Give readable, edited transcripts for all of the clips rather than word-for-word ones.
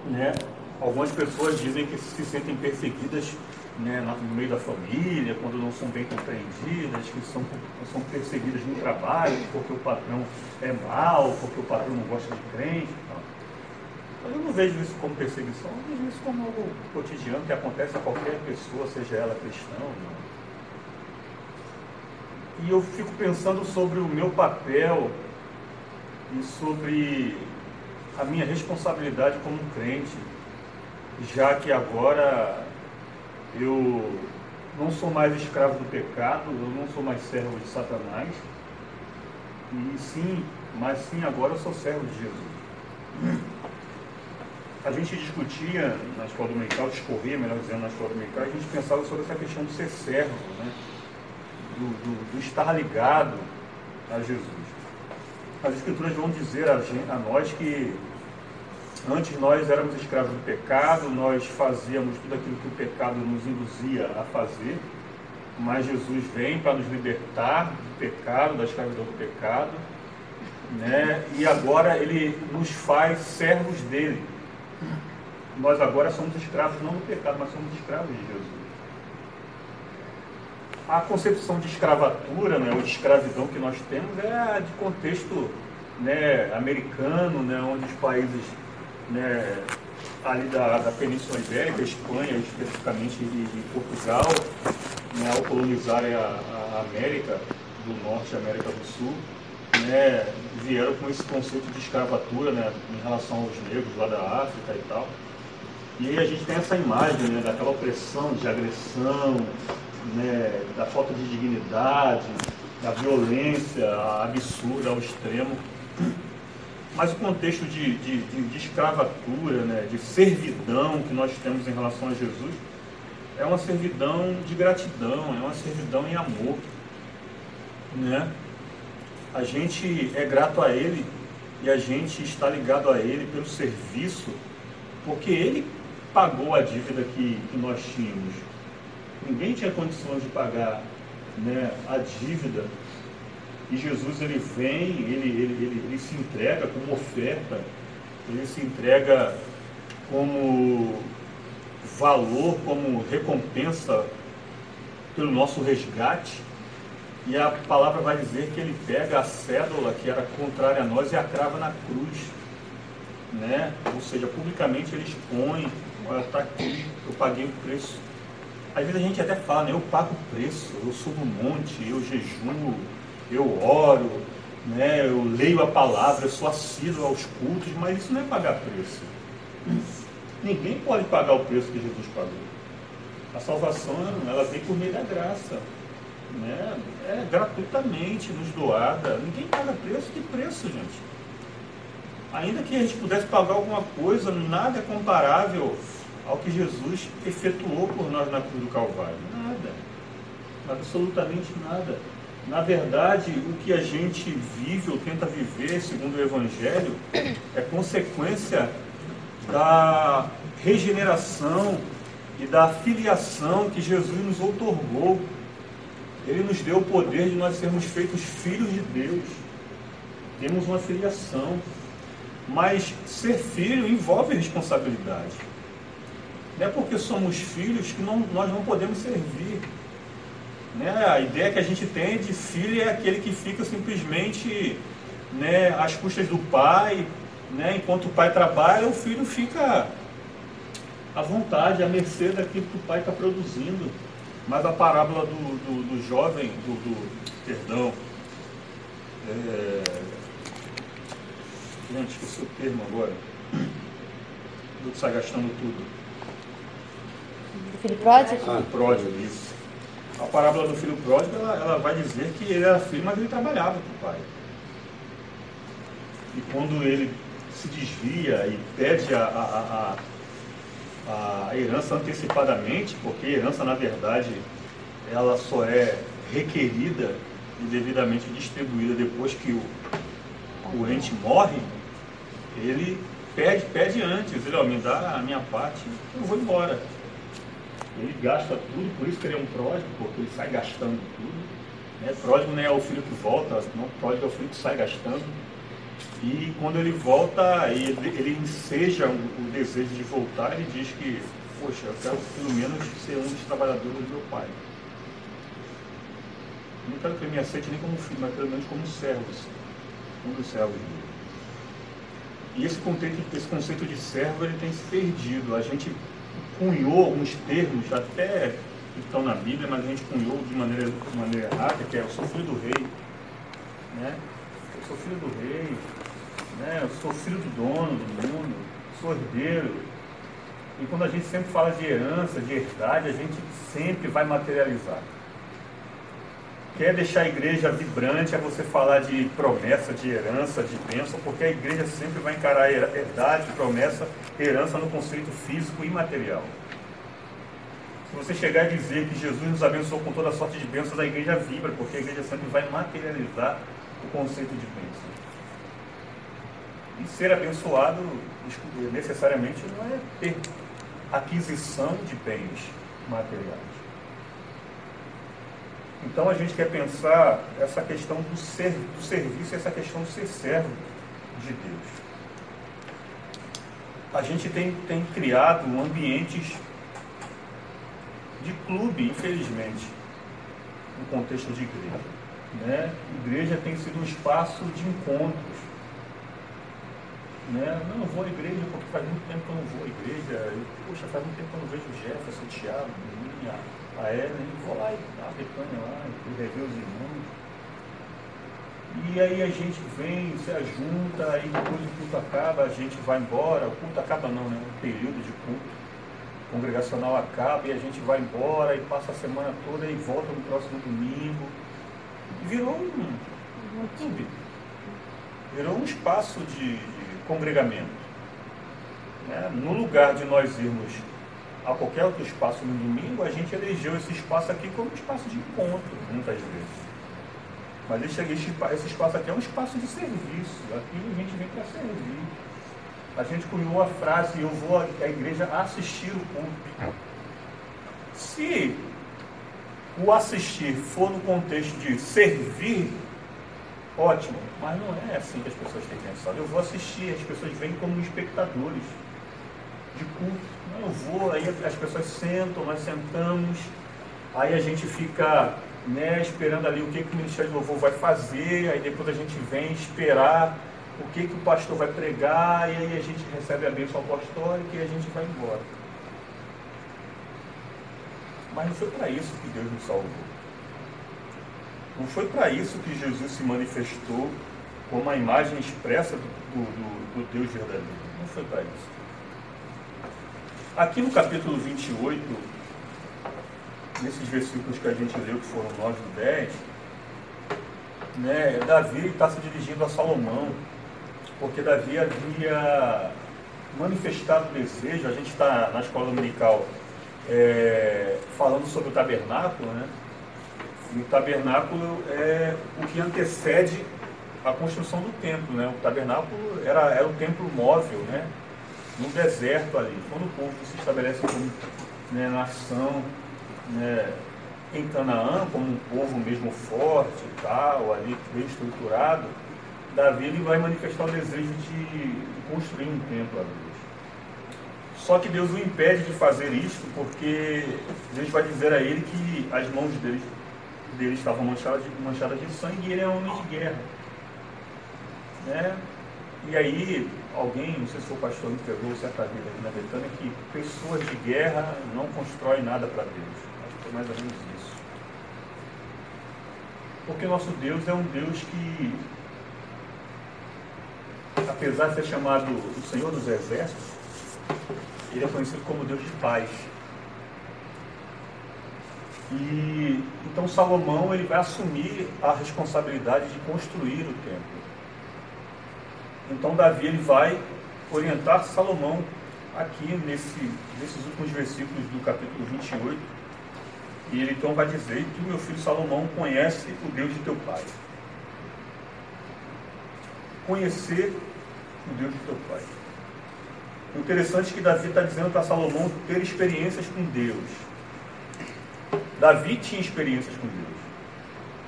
né? Algumas pessoas dizem que se sentem perseguidas, né, no meio da família, quando não são bem compreendidas, que são perseguidas no trabalho, porque o patrão é mau, porque o patrão não gosta de crente. Tal. Mas eu não vejo isso como perseguição, eu vejo isso como algo cotidiano que acontece a qualquer pessoa, seja ela cristã ou não. E eu fico pensando sobre o meu papel e sobre a minha responsabilidade como crente, já que agora eu não sou mais escravo do pecado, eu não sou mais servo de Satanás, mas sim agora eu sou servo de Jesus. A gente discutia na escola dominical, discorria, melhor dizendo, na escola dominical, a gente pensava sobre essa questão de ser servo, né? do estar ligado a Jesus. As Escrituras vão dizer a nós que antes nós éramos escravos do pecado, nós fazíamos tudo aquilo que o pecado nos induzia a fazer, mas Jesus vem para nos libertar do pecado, da escravidão do pecado, né? E agora Ele nos faz servos dele. Nós agora somos escravos não do pecado, mas somos escravos de Jesus. A concepção de escravatura, né, ou de escravidão que nós temos é de contexto, né, americano, né, onde os países, né, ali da Península Ibérica, Espanha especificamente e Portugal, né, ao colonizarem a América do Norte e a América do Sul, né, vieram com esse conceito de escravatura, né, em relação aos negros lá da África e tal. E aí a gente tem essa imagem, né, daquela opressão, de agressão, né, da falta de dignidade, da violência absurda ao extremo. Mas o contexto de escravatura, né, de servidão que nós temos em relação a Jesus, é uma servidão de gratidão, é uma servidão em amor, né? A gente é grato a Ele e a gente está ligado a Ele pelo serviço, porque Ele pagou a dívida que nós tínhamos. Ninguém tinha condições de pagar, né, a dívida. E Jesus, Ele vem, ele se entrega como oferta, Ele se entrega como valor, como recompensa pelo nosso resgate. E a palavra vai dizer que Ele pega a cédula que era contrária a nós e a crava na cruz, né? Ou seja, publicamente Ele expõe: olha, está aqui, eu paguei o preço. Às vezes a gente até fala, né, eu pago o preço, eu subo no monte, eu jejuo, eu oro, né, eu leio a palavra, eu sou assíduo aos cultos, mas isso não é pagar preço. Ninguém pode pagar o preço que Jesus pagou. A salvação, ela vem por meio da graça, né? É gratuitamente nos doada. Ninguém paga preço. Que preço, gente? Ainda que a gente pudesse pagar alguma coisa, nada é comparável ao que Jesus efetuou por nós na cruz do Calvário. Nada. Absolutamente nada. Na verdade, o que a gente vive ou tenta viver, segundo o Evangelho, é consequência da regeneração e da filiação que Jesus nos outorgou. Ele nos deu o poder de nós sermos feitos filhos de Deus. Temos uma filiação. Mas ser filho envolve responsabilidade. Não é porque somos filhos que nós não podemos servir. Né? A ideia que a gente tem de filho é aquele que fica simplesmente, né, às custas do pai, né? Enquanto o pai trabalha, o filho fica à vontade, à mercê daquilo que o pai está produzindo. Mas a parábola do jovem, gente, esqueci o termo agora, do que sai gastando tudo. Do filho pródigo? Ah, pródigo, isso. A parábola do filho pródigo, ela vai dizer que ele era filho, mas ele trabalhava para o pai. E quando ele se desvia e pede a herança antecipadamente, porque a herança, na verdade, ela só é requerida e devidamente distribuída depois que o ente morre, ele pede antes, ele, me dá a minha parte, eu vou embora. Ele gasta tudo, por isso que ele é um pródigo, porque ele sai gastando tudo. Né? Pródigo não é o filho que volta, não, pródigo é o filho que sai gastando. E quando ele volta, ele enseja o desejo de voltar, ele diz que, poxa, eu quero pelo menos ser um dos trabalhadores do meu pai. Não quero que ele me aceite nem como filho, mas pelo menos como servo, um dos servos dele. E esse conceito de servo, ele tem se perdido. A gente cunhou alguns termos, até que estão na Bíblia, mas a gente cunhou de maneira errada, que é eu sou filho do rei, né? Eu sou filho do rei, né? Eu sou filho do dono do mundo, sou herdeiro. E quando a gente sempre fala de herança, de herdade, a gente sempre vai materializar. Quer deixar a igreja vibrante é você falar de promessa, de herança, de bênção, porque a igreja sempre vai encarar herdade, promessa, herança no conceito físico e material. Se você chegar e dizer que Jesus nos abençoou com toda sorte de bênçãos, a igreja vibra, porque a igreja sempre vai materializar o conceito de bênção. E ser abençoado necessariamente não é ter aquisição de bens materiais. Então a gente quer pensar essa questão do serviço, essa questão de ser servo de Deus. A gente tem criado ambientes de clube, infelizmente, no contexto de igreja, né? Igreja tem sido um espaço de encontros, né? Não, eu vou à igreja porque faz muito tempo que eu não vou à igreja. Poxa, faz muito tempo que eu não vejo o Jefferson, o Thiago, a Ellen, vou lá e a Betânia lá, e rever os irmãos. E aí a gente vem, se ajunta, aí depois o culto acaba, a gente vai embora. O culto acaba não, né? O período de culto congregacional acaba e a gente vai embora e passa a semana toda e volta no próximo domingo. E virou um clube. Virou um espaço de congregamento. Né? No lugar de nós irmos a qualquer outro espaço no domingo, a gente elegeu esse espaço aqui como um espaço de encontro, muitas vezes. Mas esse espaço aqui é um espaço de serviço. Aqui a gente vem para servir. A gente cunhou a frase, eu vou à igreja assistir o culto. Se o assistir for no contexto de servir, ótimo, mas não é assim que as pessoas têm pensado. Eu vou assistir, as pessoas vêm como espectadores de culto. Não, eu vou, aí as pessoas sentam, nós sentamos, aí a gente fica, né, esperando ali o que o Ministério de Louvor vai fazer, aí depois a gente vem esperar o que o pastor vai pregar, e aí a gente recebe a bênção apostólica e a gente vai embora. Mas não foi para isso que Deus nos salvou. Não foi para isso que Jesus se manifestou como a imagem expressa do Deus verdadeiro. Não foi para isso. Aqui no capítulo 28, nesses versículos que a gente leu, que foram 9 e 10, né, Davi está se dirigindo a Salomão, porque Davi havia manifestado o desejo. A gente está na escola dominical falando sobre o tabernáculo, né? E o tabernáculo é o que antecede a construção do templo, né? O tabernáculo era o templo móvel, né? No deserto ali. Quando o povo se estabelece como, né, nação, né, em Canaã, como um povo mesmo forte e tal, ali bem estruturado, Davi ele vai manifestar o desejo de construir um templo a Deus. Só que Deus o impede de fazer isso, porque Deus vai dizer a ele que as mãos dele estavam manchadas de sangue e ele é um homem de guerra, né? E aí, alguém, não sei se foi o pastor que pegou certa vez aqui na Betânia, que pessoas de guerra não constroem nada para Deus. Acho que foi mais ou menos isso. Porque nosso Deus é um Deus que, apesar de ser chamado o Senhor dos Exércitos, ele é conhecido como Deus de paz. E então Salomão ele vai assumir a responsabilidade de construir o templo. Então Davi ele vai orientar Salomão aqui nesses últimos versículos do capítulo 28. E ele então vai dizer: tu, meu filho Salomão, conhece o Deus de teu pai. Conhecer o Deus de teu pai. O interessante é que Davi está dizendo para Salomão ter experiências com Deus. Davi tinha experiências com Deus.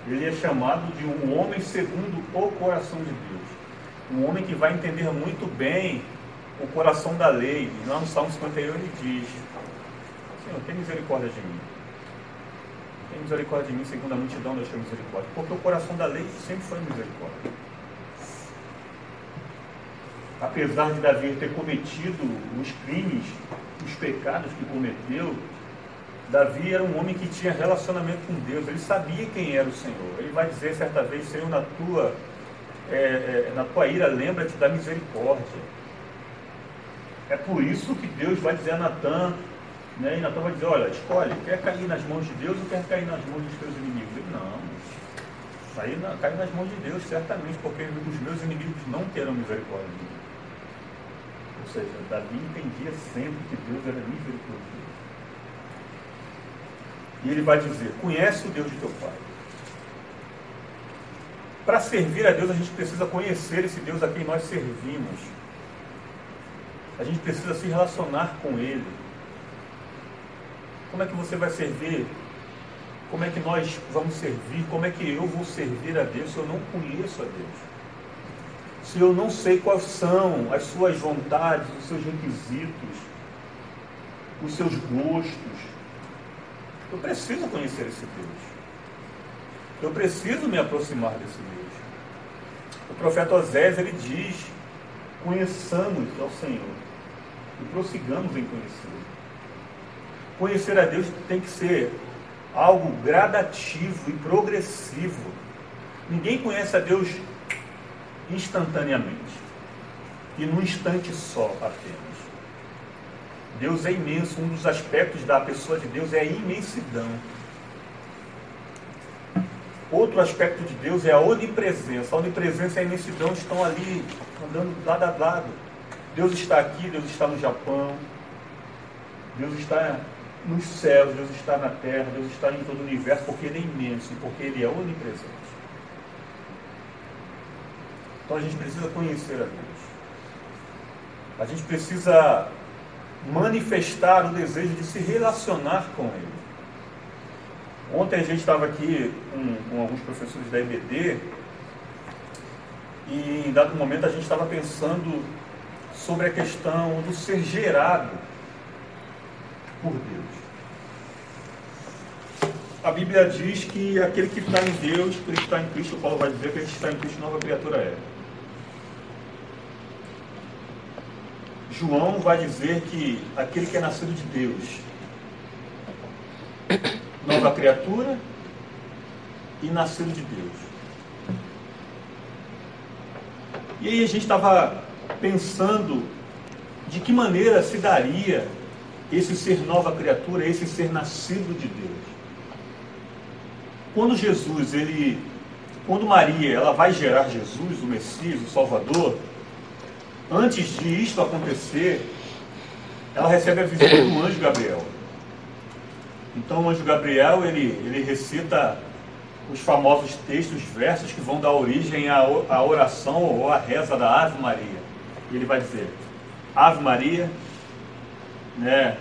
Ele é chamado de um homem segundo o coração de Deus. Um homem que vai entender muito bem o coração da lei. E lá no Salmo 51 ele diz: Senhor, tem misericórdia de mim. Tem misericórdia de mim, segundo a multidão da sua misericórdia. Porque o coração da lei sempre foi misericórdia. Apesar de Davi ter cometido os crimes, os pecados que cometeu, Davi era um homem que tinha relacionamento com Deus. Ele sabia quem era o Senhor. Ele vai dizer certa vez: Senhor, na tua ira, lembra-te da misericórdia. É por isso que Deus vai dizer a Natã, né? E Natã vai dizer: olha, escolhe, quer cair nas mãos de Deus ou quer cair nas mãos dos teus inimigos? Ele: não, cair nas mãos de Deus, certamente, porque os meus inimigos não terão misericórdia de mim. Ou seja, Davi entendia sempre que Deus era misericordioso. E ele vai dizer: conhece o Deus de teu pai. Para servir a Deus, a gente precisa conhecer esse Deus a quem nós servimos. A gente precisa se relacionar com Ele. Como é que você vai servir? Como é que nós vamos servir? Como é que eu vou servir a Deus se eu não conheço a Deus? Se eu não sei quais são as suas vontades, os seus requisitos, os seus gostos? Eu preciso conhecer esse Deus. Eu preciso me aproximar desse Deus. O profeta Osés, ele diz: conheçamos ao Senhor e prossigamos em conhecê-lo. Conhecer a Deus tem que ser algo gradativo e progressivo. Ninguém conhece a Deus instantaneamente e num instante só apenas. Deus é imenso. Um dos aspectos da pessoa de Deus é a imensidão. Outro aspecto de Deus é a onipresença. A onipresença e a imensidão estão ali, andando lado a lado. Deus está aqui, Deus está no Japão, Deus está nos céus, Deus está na terra, Deus está em todo o universo, porque Ele é imenso e porque Ele é onipresente. Então a gente precisa conhecer a Deus. A gente precisa manifestar o desejo de se relacionar com Ele. Ontem a gente estava aqui com alguns professores da EBD e em dado momento a gente estava pensando sobre a questão do ser gerado por Deus. A Bíblia diz que aquele que está em Deus, aquele que está em Cristo, Paulo vai dizer que aquele que está em Cristo, nova criatura é. João vai dizer que aquele que é nascido de Deus, nova criatura e nascido de Deus. E aí a gente estava pensando de que maneira se daria esse ser nova criatura, esse ser nascido de Deus. Quando Maria, ela vai gerar Jesus, o Messias, o Salvador, antes de isto acontecer, ela recebe a visita do anjo Gabriel. Então o anjo Gabriel, ele recita os famosos textos, versos que vão dar origem à oração ou à reza da Ave Maria. E ele vai dizer: Ave Maria, né?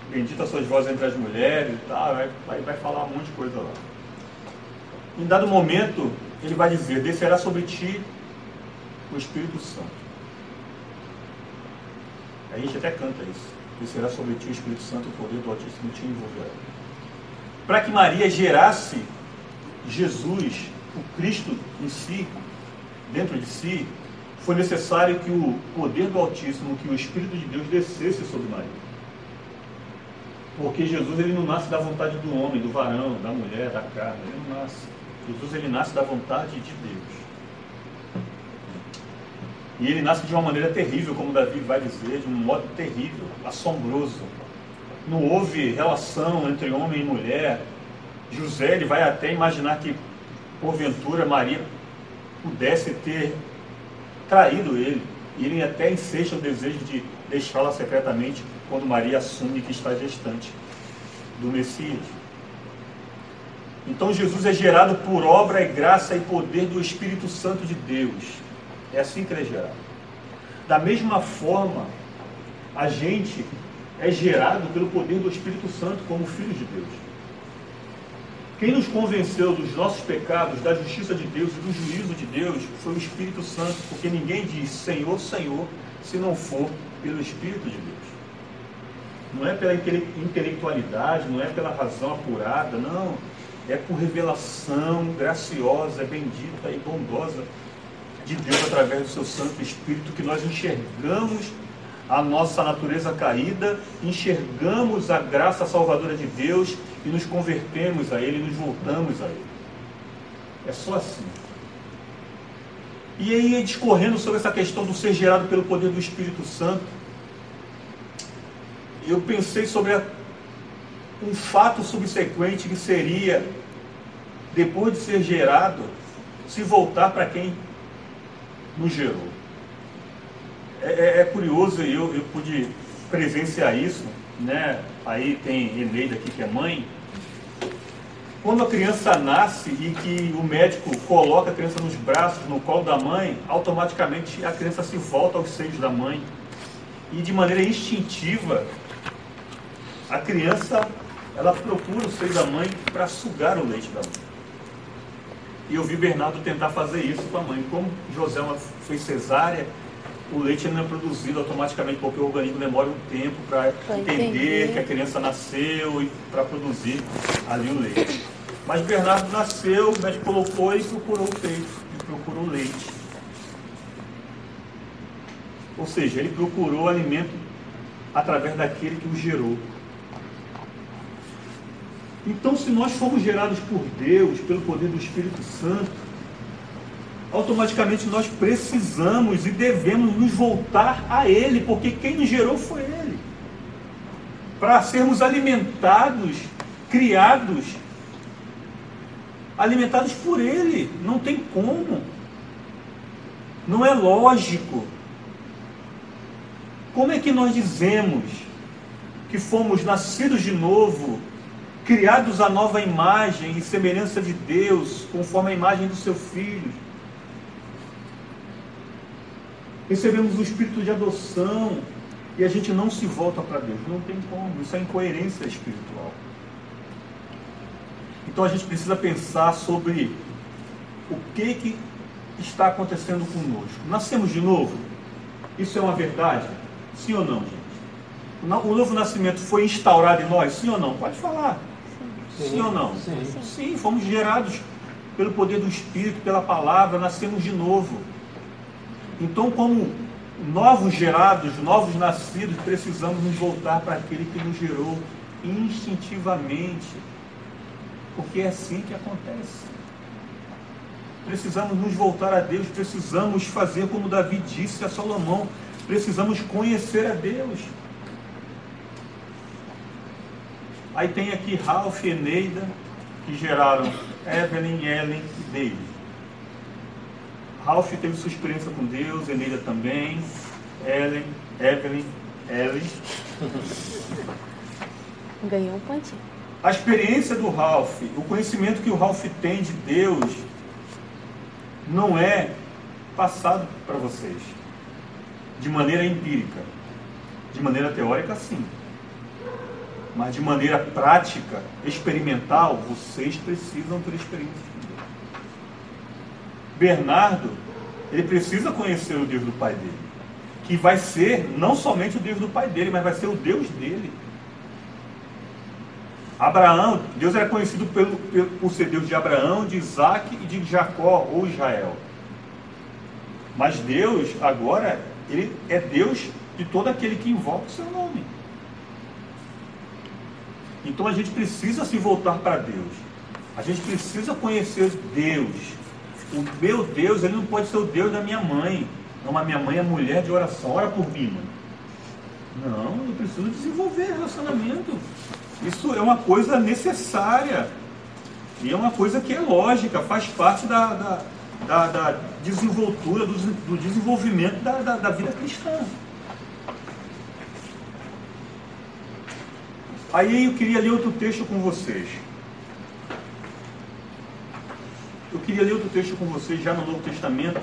Bendita sois vós entre as mulheres e tal, vai falar um monte de coisa lá. Em dado momento, ele vai dizer: descerá sobre ti o Espírito Santo. A gente até canta isso: descerá sobre ti o Espírito Santo, o poder do Altíssimo te envolverá. Para que Maria gerasse Jesus, o Cristo em si, dentro de si, foi necessário que o poder do Altíssimo, que o Espírito de Deus descesse sobre Maria. Porque Jesus, ele não nasce da vontade do homem, do varão, da mulher, da carne. Ele não nasce. Jesus, ele nasce da vontade de Deus. E ele nasce de uma maneira terrível, como Davi vai dizer, de um modo terrível, assombroso. Não houve relação entre homem e mulher. José, ele vai até imaginar que, porventura, Maria pudesse ter traído ele. E ele até enseja o desejo de deixá-la secretamente quando Maria assume que está gestante do Messias. Então Jesus é gerado por obra e graça e poder do Espírito Santo de Deus. É assim que ele é gerado. Da mesma forma, a gente é gerado pelo poder do Espírito Santo como filho de Deus. Quem nos convenceu dos nossos pecados, da justiça de Deus e do juízo de Deus foi o Espírito Santo, porque ninguém diz Senhor, Senhor, se não for pelo Espírito de Deus. Não é pela intelectualidade, não é pela razão apurada, não. É por revelação graciosa, bendita e bondosa de Deus através do seu Santo Espírito que nós enxergamos a nossa natureza caída, enxergamos a graça salvadora de Deus e nos convertemos a Ele, nos voltamos a Ele. É só assim. E aí, discorrendo sobre essa questão do ser gerado pelo poder do Espírito Santo, eu pensei sobre um fato subsequente que seria, depois de ser gerado, se voltar para quem nos gerou. É curioso, eu pude presenciar isso, né? Aí tem Eneida aqui que é mãe. Quando a criança nasce e que o médico coloca a criança nos braços, no colo da mãe, automaticamente a criança se volta aos seios da mãe. E de maneira instintiva, a criança, ela procura o seio da mãe para sugar o leite da mãe. E eu vi Bernardo tentar fazer isso com a mãe. Como Joselma fez cesárea, o leite não é produzido automaticamente, porque o organismo demora um tempo para entender que a criança nasceu e para produzir ali o leite. Mas Bernardo nasceu, o médico colocou e procurou o peito, e procurou o leite. Ou seja, ele procurou o alimento através daquele que o gerou. Então, se nós fomos gerados por Deus, pelo poder do Espírito Santo, automaticamente nós precisamos e devemos nos voltar a Ele, porque quem nos gerou foi Ele. Para sermos alimentados, criados, alimentados por Ele. Não tem como. Não é lógico. Como é que nós dizemos que fomos nascidos de novo, criados à nova imagem e semelhança de Deus, conforme a imagem do seu Filho? Recebemos o espírito de adoção e a gente não se volta para Deus. Não tem como. Isso é incoerência espiritual. Então a gente precisa pensar sobre o que está acontecendo conosco. Nascemos de novo? Isso é uma verdade? Sim ou não, gente? O novo nascimento foi instaurado em nós? Sim ou não? Pode falar. Sim ou não? Sim, fomos gerados pelo poder do Espírito, pela palavra, nascemos de novo. Então, como novos gerados, novos nascidos, precisamos nos voltar para aquele que nos gerou instintivamente, porque é assim que acontece. Precisamos nos voltar a Deus, precisamos fazer como Davi disse a Salomão, precisamos conhecer a Deus. Aí tem aqui Ralph e Eneida, que geraram Evelyn, Ellen e David. Ralph teve sua experiência com Deus, Eneida também, Evelyn. Ganhou um pontinho. A experiência do Ralph, o conhecimento que o Ralph tem de Deus, não é passado para vocês de maneira empírica. De maneira teórica, sim. Mas de maneira prática, experimental, vocês precisam ter experiência com Deus. Bernardo, ele precisa conhecer o Deus do pai dele, que vai ser não somente o Deus do pai dele, mas vai ser o Deus dele. Abraão, Deus era conhecido por ser Deus de Abraão, de Isaac e de Jacó, ou Israel. Mas Deus, agora, ele é Deus de todo aquele que invoca o seu nome. Então a gente precisa se voltar para Deus. A gente precisa conhecer Deus. O meu Deus, ele não pode ser o Deus da minha mãe. Não, a minha mãe é mulher de oração. Ora por mim, mãe. Não, eu preciso desenvolver relacionamento. Isso é uma coisa necessária. E é uma coisa que é lógica, faz parte da desenvoltura, do desenvolvimento da vida cristã. Aí eu queria ler outro texto com vocês. Eu queria ler outro texto com vocês já no Novo Testamento,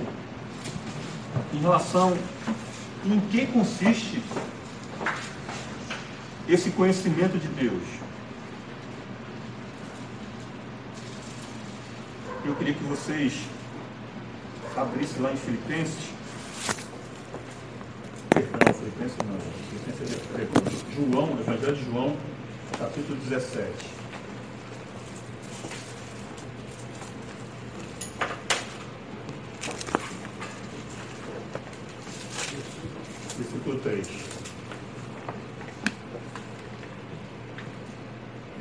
em relação em que consiste esse conhecimento de Deus. Eu queria que vocês abrissem lá em Filipenses. Perdão, Filipenses não. Filipenses é João, Evangelho de João, capítulo 17. Versículo 3.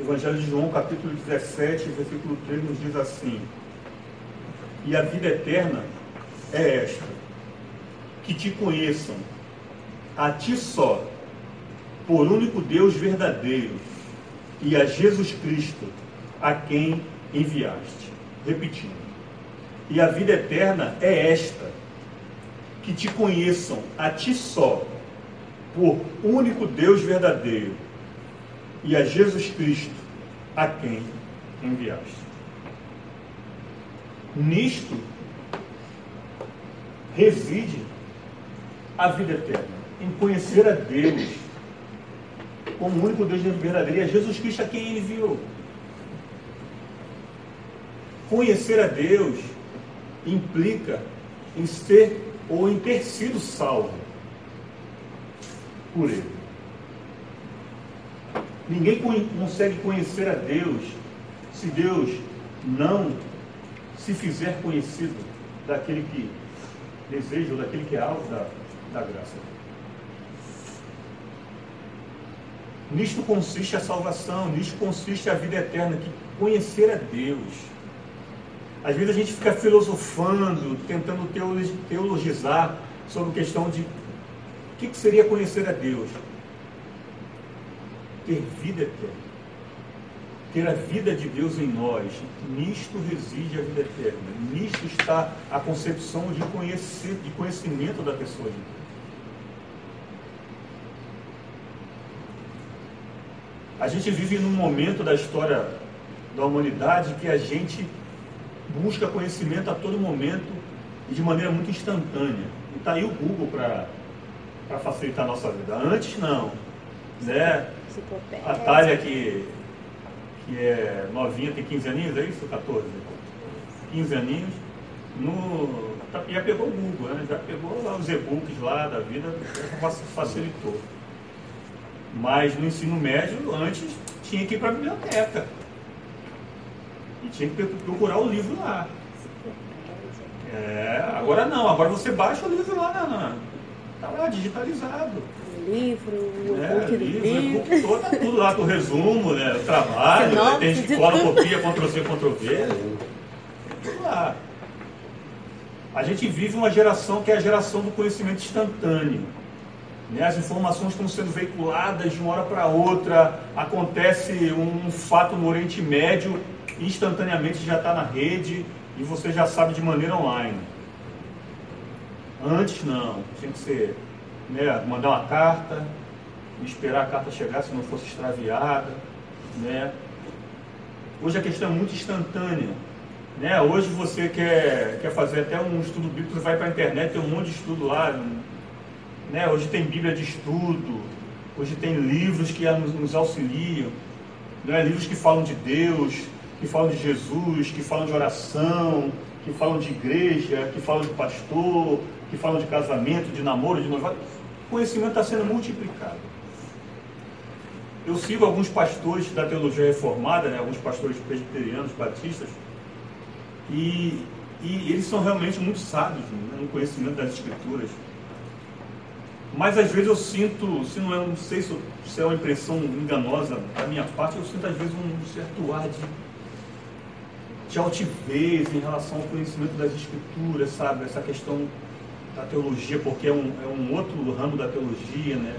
Evangelho de João, capítulo 17, versículo 3, nos diz assim: e a vida eterna é esta, que te conheçam, a ti só, por único Deus verdadeiro, e a Jesus Cristo, a quem enviaste. Repetindo: e a vida eterna é esta, que te conheçam, a ti só, por único Deus verdadeiro, e a Jesus Cristo, a quem enviaste. Nisto reside a vida eterna, em conhecer a Deus como o único Deus verdadeiro, e a Jesus Cristo, a quem Ele enviou. Conhecer a Deus implica em ser ou em ter sido salvo por Ele. Ninguém consegue conhecer a Deus se Deus não se fizer conhecido daquele que deseja, ou daquele que é alvo da graça. Nisto consiste a salvação, nisto consiste a vida eterna, que conhecer a Deus. Às vezes a gente fica filosofando, tentando teologizar sobre a questão de o que seria conhecer a Deus. Ter vida eterna, ter a vida de Deus em nós. Nisto reside a vida eterna, nisto está a concepção de conhecimento da pessoa de Deus. A gente vive num momento da história da humanidade que a gente busca conhecimento a todo momento e de maneira muito instantânea. E está aí o Google para facilitar a nossa vida. Antes não, né? A Thalia que é novinha, tem 15 aninhos, é isso? 14? 15 aninhos, já pegou o Google, né? Já pegou lá os e-books lá da vida, facilitou. Mas no ensino médio, antes, tinha que ir para a biblioteca. E tinha que procurar o livro lá. Agora não, agora você baixa o livro lá, está lá digitalizado. Livro, livro, tá tudo lá com o resumo, né? O trabalho, tem gente que cola, copia, Ctrl-C, Ctrl-V, tudo lá. A gente vive uma geração que é a geração do conhecimento instantâneo. Né? As informações estão sendo veiculadas de uma hora para outra, acontece um fato no Oriente Médio, instantaneamente já está na rede e você já sabe de maneira online. Antes não, tinha que ser... mandar uma carta, esperar a carta chegar se não fosse extraviada, né? Hoje a questão é muito instantânea, né? Hoje você quer fazer até um estudo bíblico, você vai para a internet, tem um monte de estudo lá, né? Hoje tem Bíblia de estudo, hoje tem livros que nos auxiliam, né? Livros que falam de Deus, que falam de Jesus, que falam de oração, que falam de igreja, que falam de pastor, que falam de casamento, de namoro, de noivado. O conhecimento está sendo multiplicado. Eu sigo alguns pastores da teologia reformada, né, alguns pastores presbiterianos, batistas, e eles são realmente muito sábios, né, no conhecimento das Escrituras. Mas às vezes eu sinto, não sei se é uma impressão enganosa da minha parte, eu sinto às vezes um certo ar de altivez em relação ao conhecimento das Escrituras, sabe? Essa questão da teologia, porque é um outro ramo da teologia, né?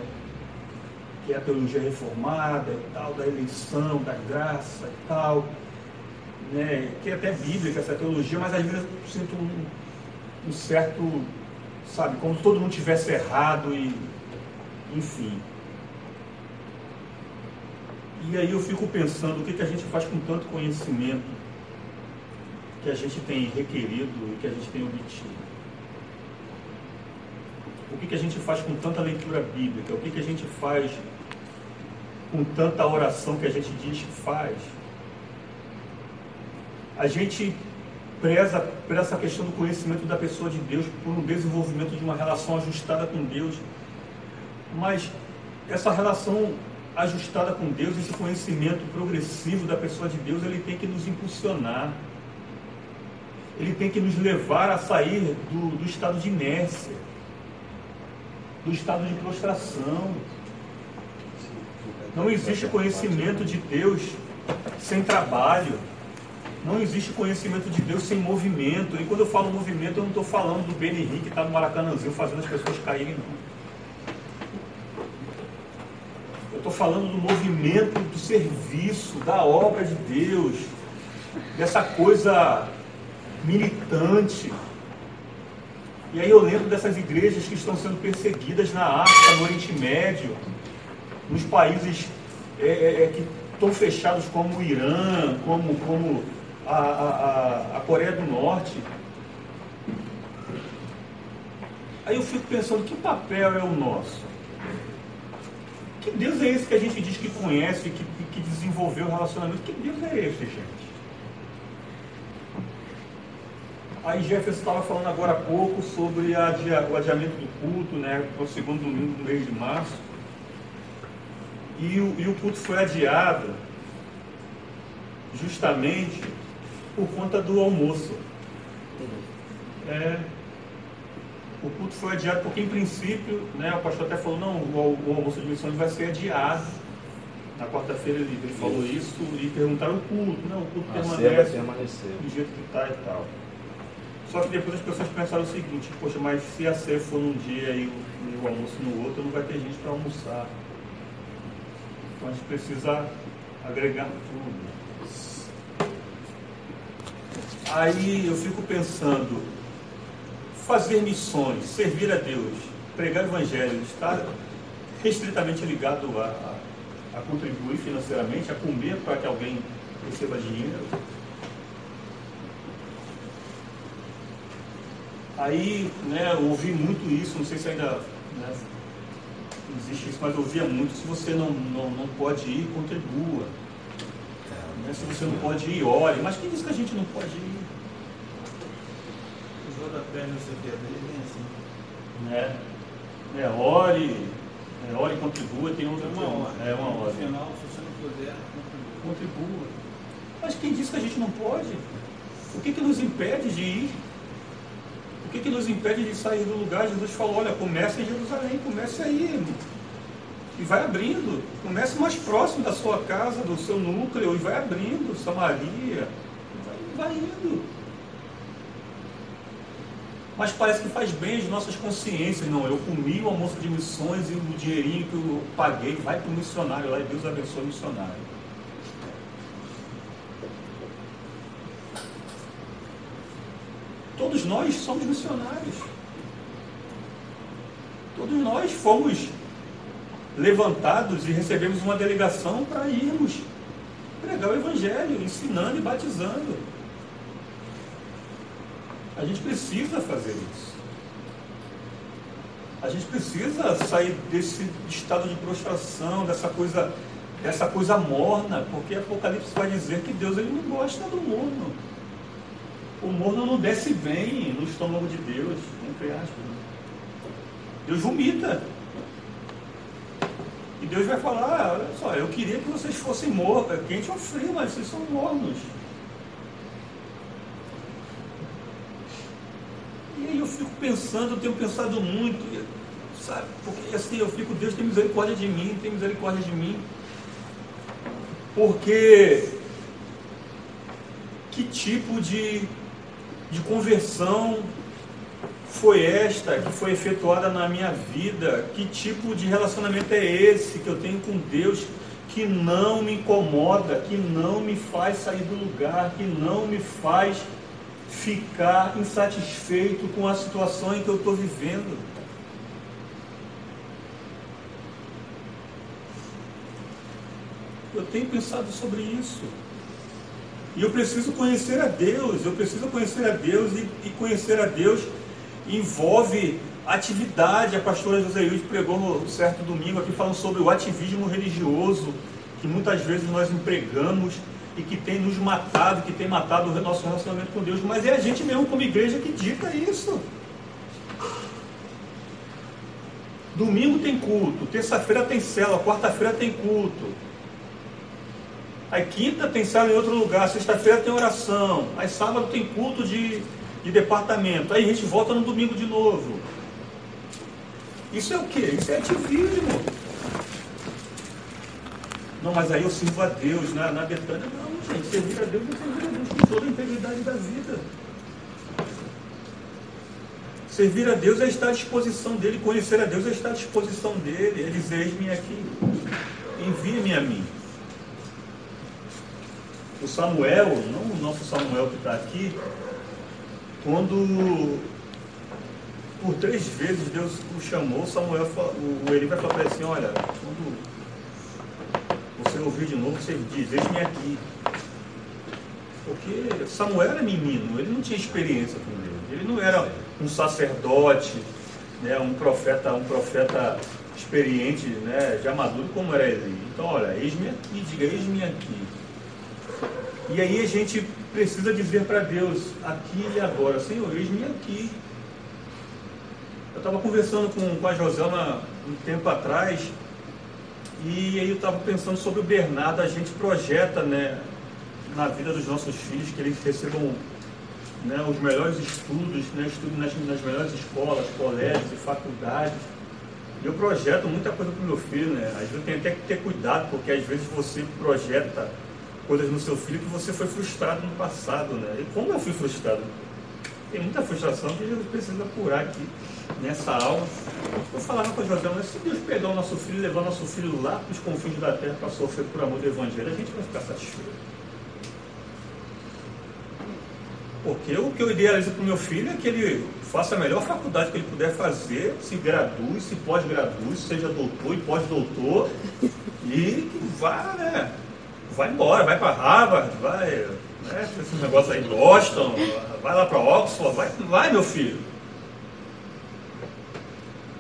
Que é a teologia reformada e tal, da eleição, da graça e tal, né? Que é até bíblica essa teologia, mas às vezes eu sinto um certo, sabe, como se todo mundo tivesse errado e, enfim. E aí eu fico pensando o que a gente faz com tanto conhecimento que a gente tem requerido e que a gente tem obtido. O que a gente faz com tanta leitura bíblica? O que a gente faz com tanta oração que a gente diz que faz? A gente preza por essa questão do conhecimento da pessoa de Deus, por um desenvolvimento de uma relação ajustada com Deus. Mas essa relação ajustada com Deus, esse conhecimento progressivo da pessoa de Deus, ele tem que nos impulsionar. Ele tem que nos levar a sair do estado de inércia, do estado de prostração. Não existe conhecimento de Deus sem trabalho. Não existe conhecimento de Deus sem movimento. E quando eu falo movimento, eu não estou falando do Benny Hinn que está no Maracanãzinho fazendo as pessoas caírem, não. Eu estou falando do movimento do serviço, da obra de Deus, dessa coisa militante. E aí eu lembro dessas igrejas que estão sendo perseguidas na África, no Oriente Médio, nos países que estão fechados como o Irã, como a Coreia do Norte. Aí eu fico pensando, que papel é o nosso? Que Deus é esse que a gente diz que conhece, que desenvolveu o relacionamento? Que Deus é esse, gente? Aí Jefferson estava falando agora há pouco sobre o adiamento do culto, né, para o segundo domingo do mês de março. E o culto foi adiado justamente por conta do almoço. O culto foi adiado porque, em princípio, né, o pastor até falou, não, o almoço de missões vai ser adiado. Na quarta-feira ele falou isso e perguntaram o culto. Não, o culto permanece do jeito que está e tal. Só que depois as pessoas pensaram o seguinte, poxa, mas se a ceia for num dia e o almoço no outro, não vai ter gente para almoçar. Então a gente precisa agregar tudo. Aí eu fico pensando, fazer missões, servir a Deus, pregar o Evangelho, estar restritamente ligado a contribuir financeiramente, a comer para que alguém receba dinheiro. Aí, né, eu ouvi muito isso, não sei se ainda, né, existe isso, mas eu ouvia muito, se você não pode ir, contribua. Né, se você não pode ir, ore. Mas quem disse que a gente não pode ir? O jogo da perna, não sei o que, é bem assim. Ore e contribua, tem outra uma hora. É uma hora. No final, se você não puder, Contribua. Mas quem disse que a gente não pode? O que nos impede de ir? O que nos impede de sair do lugar? Jesus falou, olha, comece em Jerusalém, comece aí, irmão. E vai abrindo. Comece mais próximo da sua casa, do seu núcleo, e vai abrindo. Samaria. Vai indo. Mas parece que faz bem às nossas consciências. Não, eu comi o almoço de missões e o dinheirinho que eu paguei vai para o missionário lá e Deus abençoe o missionário. Todos nós somos missionários. Todos nós fomos levantados e recebemos uma delegação para irmos pregar o Evangelho, ensinando e batizando. A gente precisa fazer isso. A gente precisa sair desse estado de prostração, dessa coisa morna, porque Apocalipse vai dizer que Deus ele não gosta do morno. O morno não desce bem no estômago de Deus, entre aspas. Deus vomita. E Deus vai falar, olha só, eu queria que vocês fossem mornos, quente ou frio, mas vocês são mornos. E aí eu fico pensando, eu tenho pensado muito, sabe? Porque assim, eu fico, Deus tem misericórdia de mim, tem misericórdia de mim. Porque que tipo de conversão foi esta que foi efetuada na minha vida? Que tipo de relacionamento é esse que eu tenho com Deus que não me incomoda, que não me faz sair do lugar, que não me faz ficar insatisfeito com a situação em que eu estou vivendo? Eu tenho pensado sobre isso. E eu preciso conhecer a Deus, e conhecer a Deus envolve atividade. A pastora Joseilde pregou no certo domingo aqui falando sobre o ativismo religioso, que muitas vezes nós empregamos e que tem nos matado, que tem matado o nosso relacionamento com Deus, mas é a gente mesmo como igreja que dita isso. Domingo tem culto, terça-feira tem célula, quarta-feira tem culto. Aí quinta tem célula em outro lugar, sexta-feira tem oração, aí sábado tem culto de departamento, aí a gente volta no domingo de novo. Isso é o quê? Isso é ativismo. Não, mas aí eu sirvo a Deus na Betânia. Não, gente, servir a Deus é servir a Deus com toda a integridade da vida. Servir a Deus é estar à disposição dele, conhecer a Deus é estar à disposição dele. Ele diz, eis-me aqui, envia-me a mim. O Samuel, não o nosso Samuel que está aqui, quando por 3 vezes Deus o chamou, Samuel, o Eli vai falar para ele assim, olha, quando você ouvir de novo, você diz, eis-me aqui. Porque Samuel era menino, ele não tinha experiência com Deus, ele não era um sacerdote, né, um profeta experiente, né, já maduro como era ele. Então, olha, eis-me aqui, diga, eis-me aqui. E aí a gente precisa dizer para Deus, aqui e agora, Senhor, eis-me aqui. Eu estava conversando com a Joselma um tempo atrás, e aí eu estava pensando sobre o Bernardo. A gente projeta, né, na vida dos nossos filhos que eles recebam, né, os melhores estudos, né, estudem nas melhores escolas, colégios e faculdades. E eu projeto muita coisa para o meu filho, né? Às vezes eu tenho até que ter cuidado, porque às vezes você projeta coisas no seu filho que você foi frustrado no passado, né? E como eu fui frustrado? Tem muita frustração que a gente precisa curar aqui nessa aula. Eu falava com a José, mas se Deus pegar o nosso filho e levar o nosso filho lá para os confins da terra para sofrer por amor do Evangelho, a gente vai ficar satisfeito. Porque o que eu idealizo para o meu filho é que ele faça a melhor faculdade que ele puder fazer, se gradue, se pós-gradue, seja doutor e pós-doutor, e que vá, né? Vai embora, vai para Harvard, vai, né, esse negócio aí, Boston, vai lá para Oxford, vai meu filho.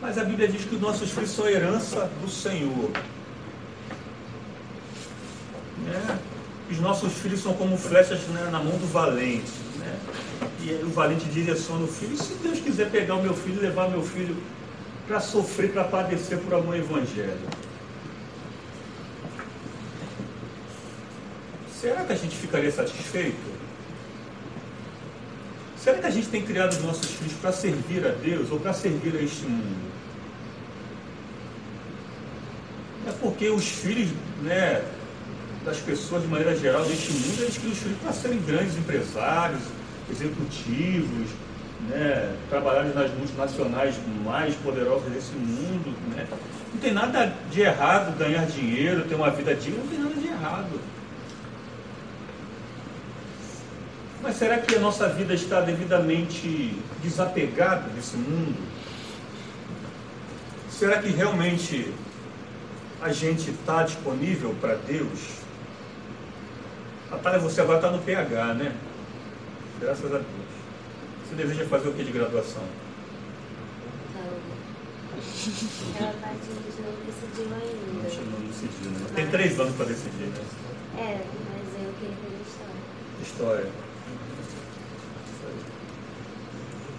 Mas a Bíblia diz que os nossos filhos são herança do Senhor. Né? Os nossos filhos são como flechas, né, na mão do valente. Né? E o valente direciona o filho. E se Deus quiser pegar o meu filho e levar meu filho para sofrer, para padecer por amor ao Evangelho? Será que a gente ficaria satisfeito? Será que a gente tem criado os nossos filhos para servir a Deus ou para servir a este mundo? É porque os filhos, né, das pessoas de maneira geral deste mundo, eles criam os filhos para serem grandes empresários, executivos, né, trabalharem nas multinacionais mais poderosas desse mundo. Né? Não tem nada de errado ganhar dinheiro, ter uma vida digna, não tem nada de errado. Mas será que a nossa vida está devidamente desapegada desse mundo? Será que realmente a gente está disponível para Deus? Natália, você agora está no PH, né? Graças a Deus. Você deseja fazer o que de graduação? Ela está não decidiu ainda. Não decidiu, né? Tem 3 anos para decidir, né? É, mas eu queria fazer história. História.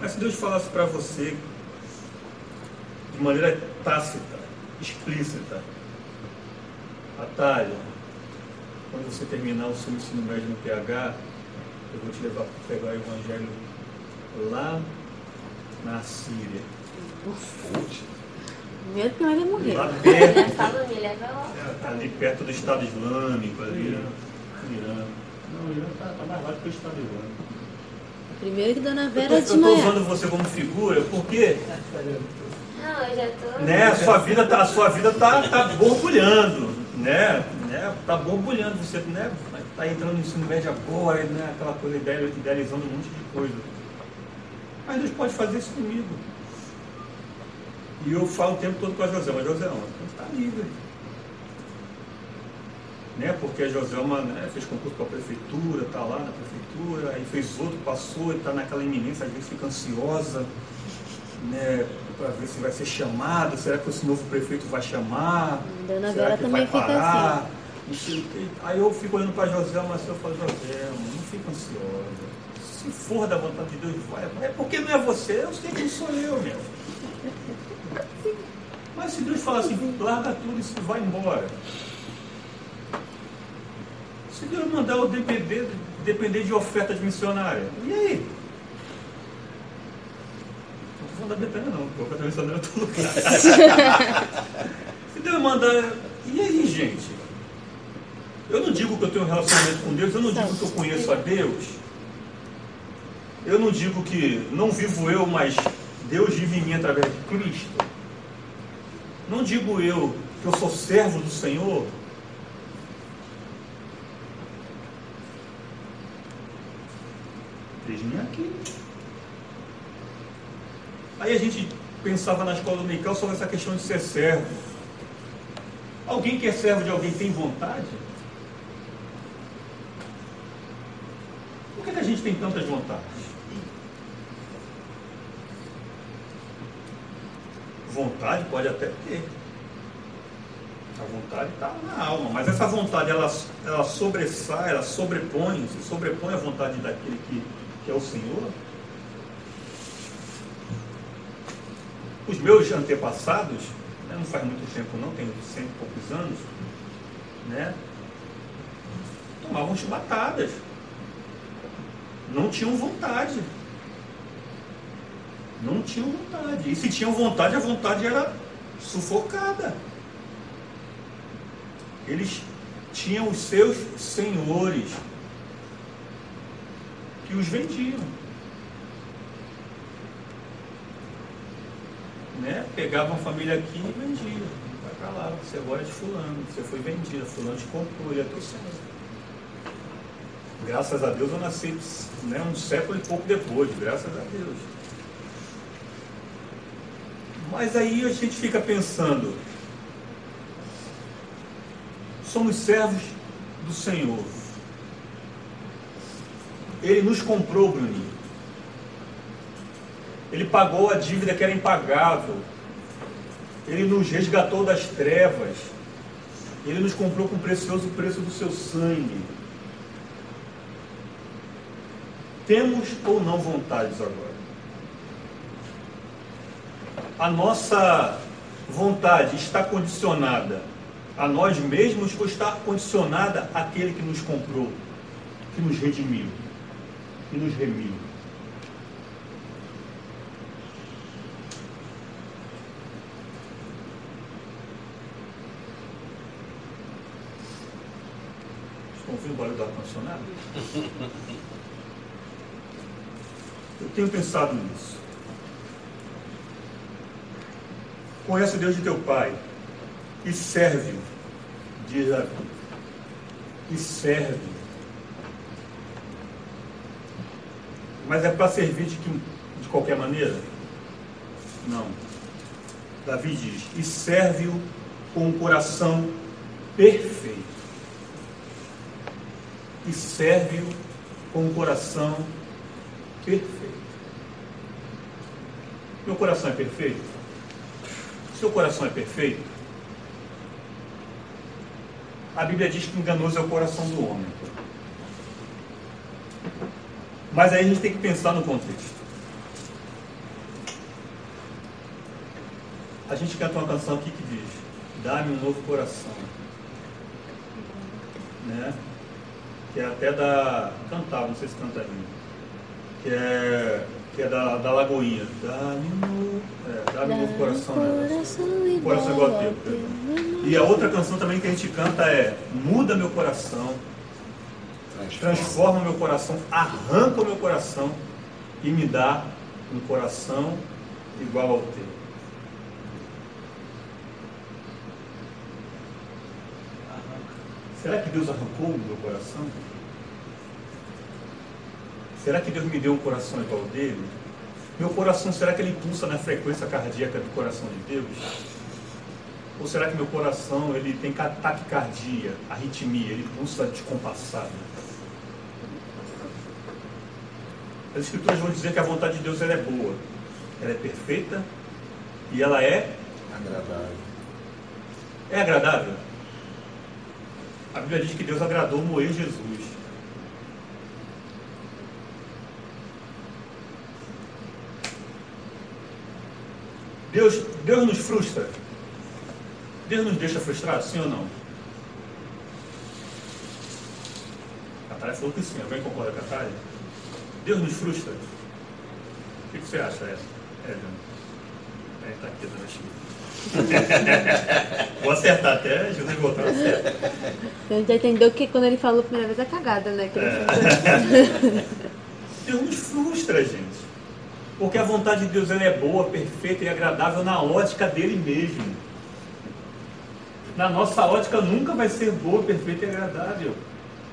Mas se Deus falasse para você de maneira tácita, explícita, Natália, quando você terminar o seu ensino médio no PH, eu vou te levar para pegar o Evangelho lá na Síria. Primeiro que nós vai morrer. Lá perto, Me leva lá. ali perto do Estado Islâmico, ali no Irã. Não, o Irã está mais lá do que o Estado Islâmico. Primeiro que Dona Vera Eu estou usando você como figura, porque não, eu já tô. né, a sua vida tá borbulhando, né? Tá borbulhando, você, né, tá entrando no ensino médio agora, né, aquela coisa, idealizando um monte de coisa. Mas Deus pode fazer isso comigo. E eu falo o tempo todo com a Joselma, Joselma, você está livre. Né, porque a Joselma, né, fez concurso para a prefeitura, está lá na prefeitura, aí fez outro, passou, e está naquela iminência, às vezes fica ansiosa, né, para ver se vai ser chamado, será que esse novo prefeito vai chamar? Dona Será Vera que também vai fica parar? assim. não sei o quê. Aí eu fico olhando para Joselma, mas eu falo, Joselma, não fica ansiosa. Se for da vontade de Deus, vai. É porque não é você, eu sei quem sou eu, meu. Mas se Deus falar assim, larga tudo e se vai embora. Se Deus mandar eu depender de oferta de missionária, e aí? Não estou falando da Betânia não, porque oferta de missionária é todo lugar. Se Deus mandar, e aí, gente? Eu não digo que eu tenho um relacionamento com Deus, eu não digo que eu conheço a Deus, eu não digo que não vivo eu, mas Deus vive em mim através de Cristo. Não digo eu que eu sou servo do Senhor. Eis-me aqui. Aí a gente pensava na escola dominical sobre essa questão de ser servo. Alguém que é servo de alguém tem vontade? Por que a gente tem tantas vontades? Vontade pode até ter. A vontade está na alma, mas essa vontade ela sobressai, ela se sobrepõe à vontade daquele que é o Senhor. Os meus antepassados, né, não faz muito tempo não, tenho 100 e poucos anos, né, tomavam chibatadas, não tinham vontade. Não tinham vontade. E se tinham vontade, a vontade era sufocada. Eles tinham os seus senhores que os vendiam. Né? Pegavam a família aqui e vendiam. Vai para lá, você agora é de fulano, você foi vendido, fulano te comprou, ele é teu senhor. Graças a Deus eu nasci, né, um século e pouco depois, graças a Deus. Mas aí a gente fica pensando, somos servos do Senhor. Ele nos comprou, Bruninho. Ele pagou a dívida que era impagável. Ele nos resgatou das trevas. Ele nos comprou com o precioso preço do seu sangue. Temos ou não vontades agora? A nossa vontade está condicionada a nós mesmos ou está condicionada àquele que nos comprou, que nos redimiu, que nos remiu? Estão ouvindo o barulho do ar-condicionado? Eu tenho pensado nisso. Conhece o Deus de teu pai e serve-o, diz a Bíblia. E serve. Mas é para servir de qualquer maneira? Não. Davi diz, e serve-o com um coração perfeito. E serve-o com um coração perfeito. Meu coração é perfeito? Seu coração é perfeito? A Bíblia diz que enganoso é o coração do homem. Mas aí a gente tem que pensar no contexto. A gente canta uma canção aqui que diz, dá-me um novo coração. Né? Que é até cantava, não sei se canta ainda. Que é da Lagoinha. Dá-me um novo coração, né? Coração igual ao teu. E a outra canção também que a gente canta é muda meu coração, transforma meu coração, arranca o meu coração e me dá um coração igual ao teu. Será que Deus arrancou o meu coração? Será que Deus me deu um coração igual ao dele? Meu coração, será que ele pulsa na frequência cardíaca do coração de Deus? Ou será que meu coração ele tem taquicardia, arritmia, ele pulsa descompassado? As Escrituras vão dizer que a vontade de Deus ela é boa, ela é perfeita e ela é agradável. É agradável? A Bíblia diz que Deus agradou moer Jesus. Deus nos frustra? Deus nos deixa frustrados, sim ou não? A Thalia falou que sim. Alguém concorda com a Thalia? Deus nos frustra? O que você acha, Edna? Está aqui, vou acertar até Jesus voltar a acertar. A gente já entendeu que quando ele falou a primeira vez é cagada, né? Deus nos frustra, gente. Porque a vontade de Deus ela é boa, perfeita e agradável na ótica dele mesmo. Na nossa ótica nunca vai ser boa, perfeita e agradável.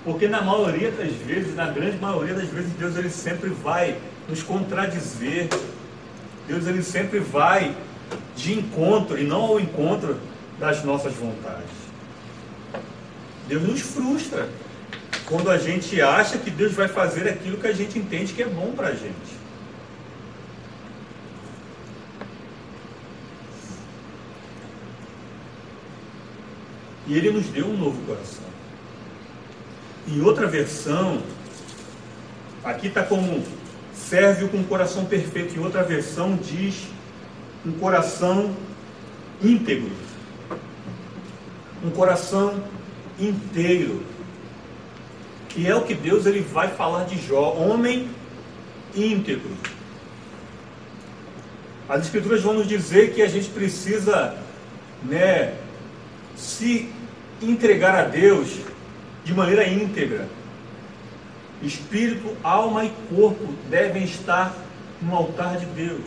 Porque na maioria das vezes, na grande maioria das vezes, Deus ele sempre vai nos contradizer. Deus ele sempre vai de encontro e não ao encontro das nossas vontades. Deus nos frustra quando a gente acha que Deus vai fazer aquilo que a gente entende que é bom para a gente. E Ele nos deu um novo coração. Em outra versão, aqui está como serve com um coração perfeito. Em outra versão diz um coração íntegro. Um coração inteiro. Que é o que Deus ele vai falar de Jó. Homem íntegro. As Escrituras vão nos dizer que a gente precisa, se entregar a Deus de maneira íntegra. Espírito, alma e corpo devem estar no altar de Deus.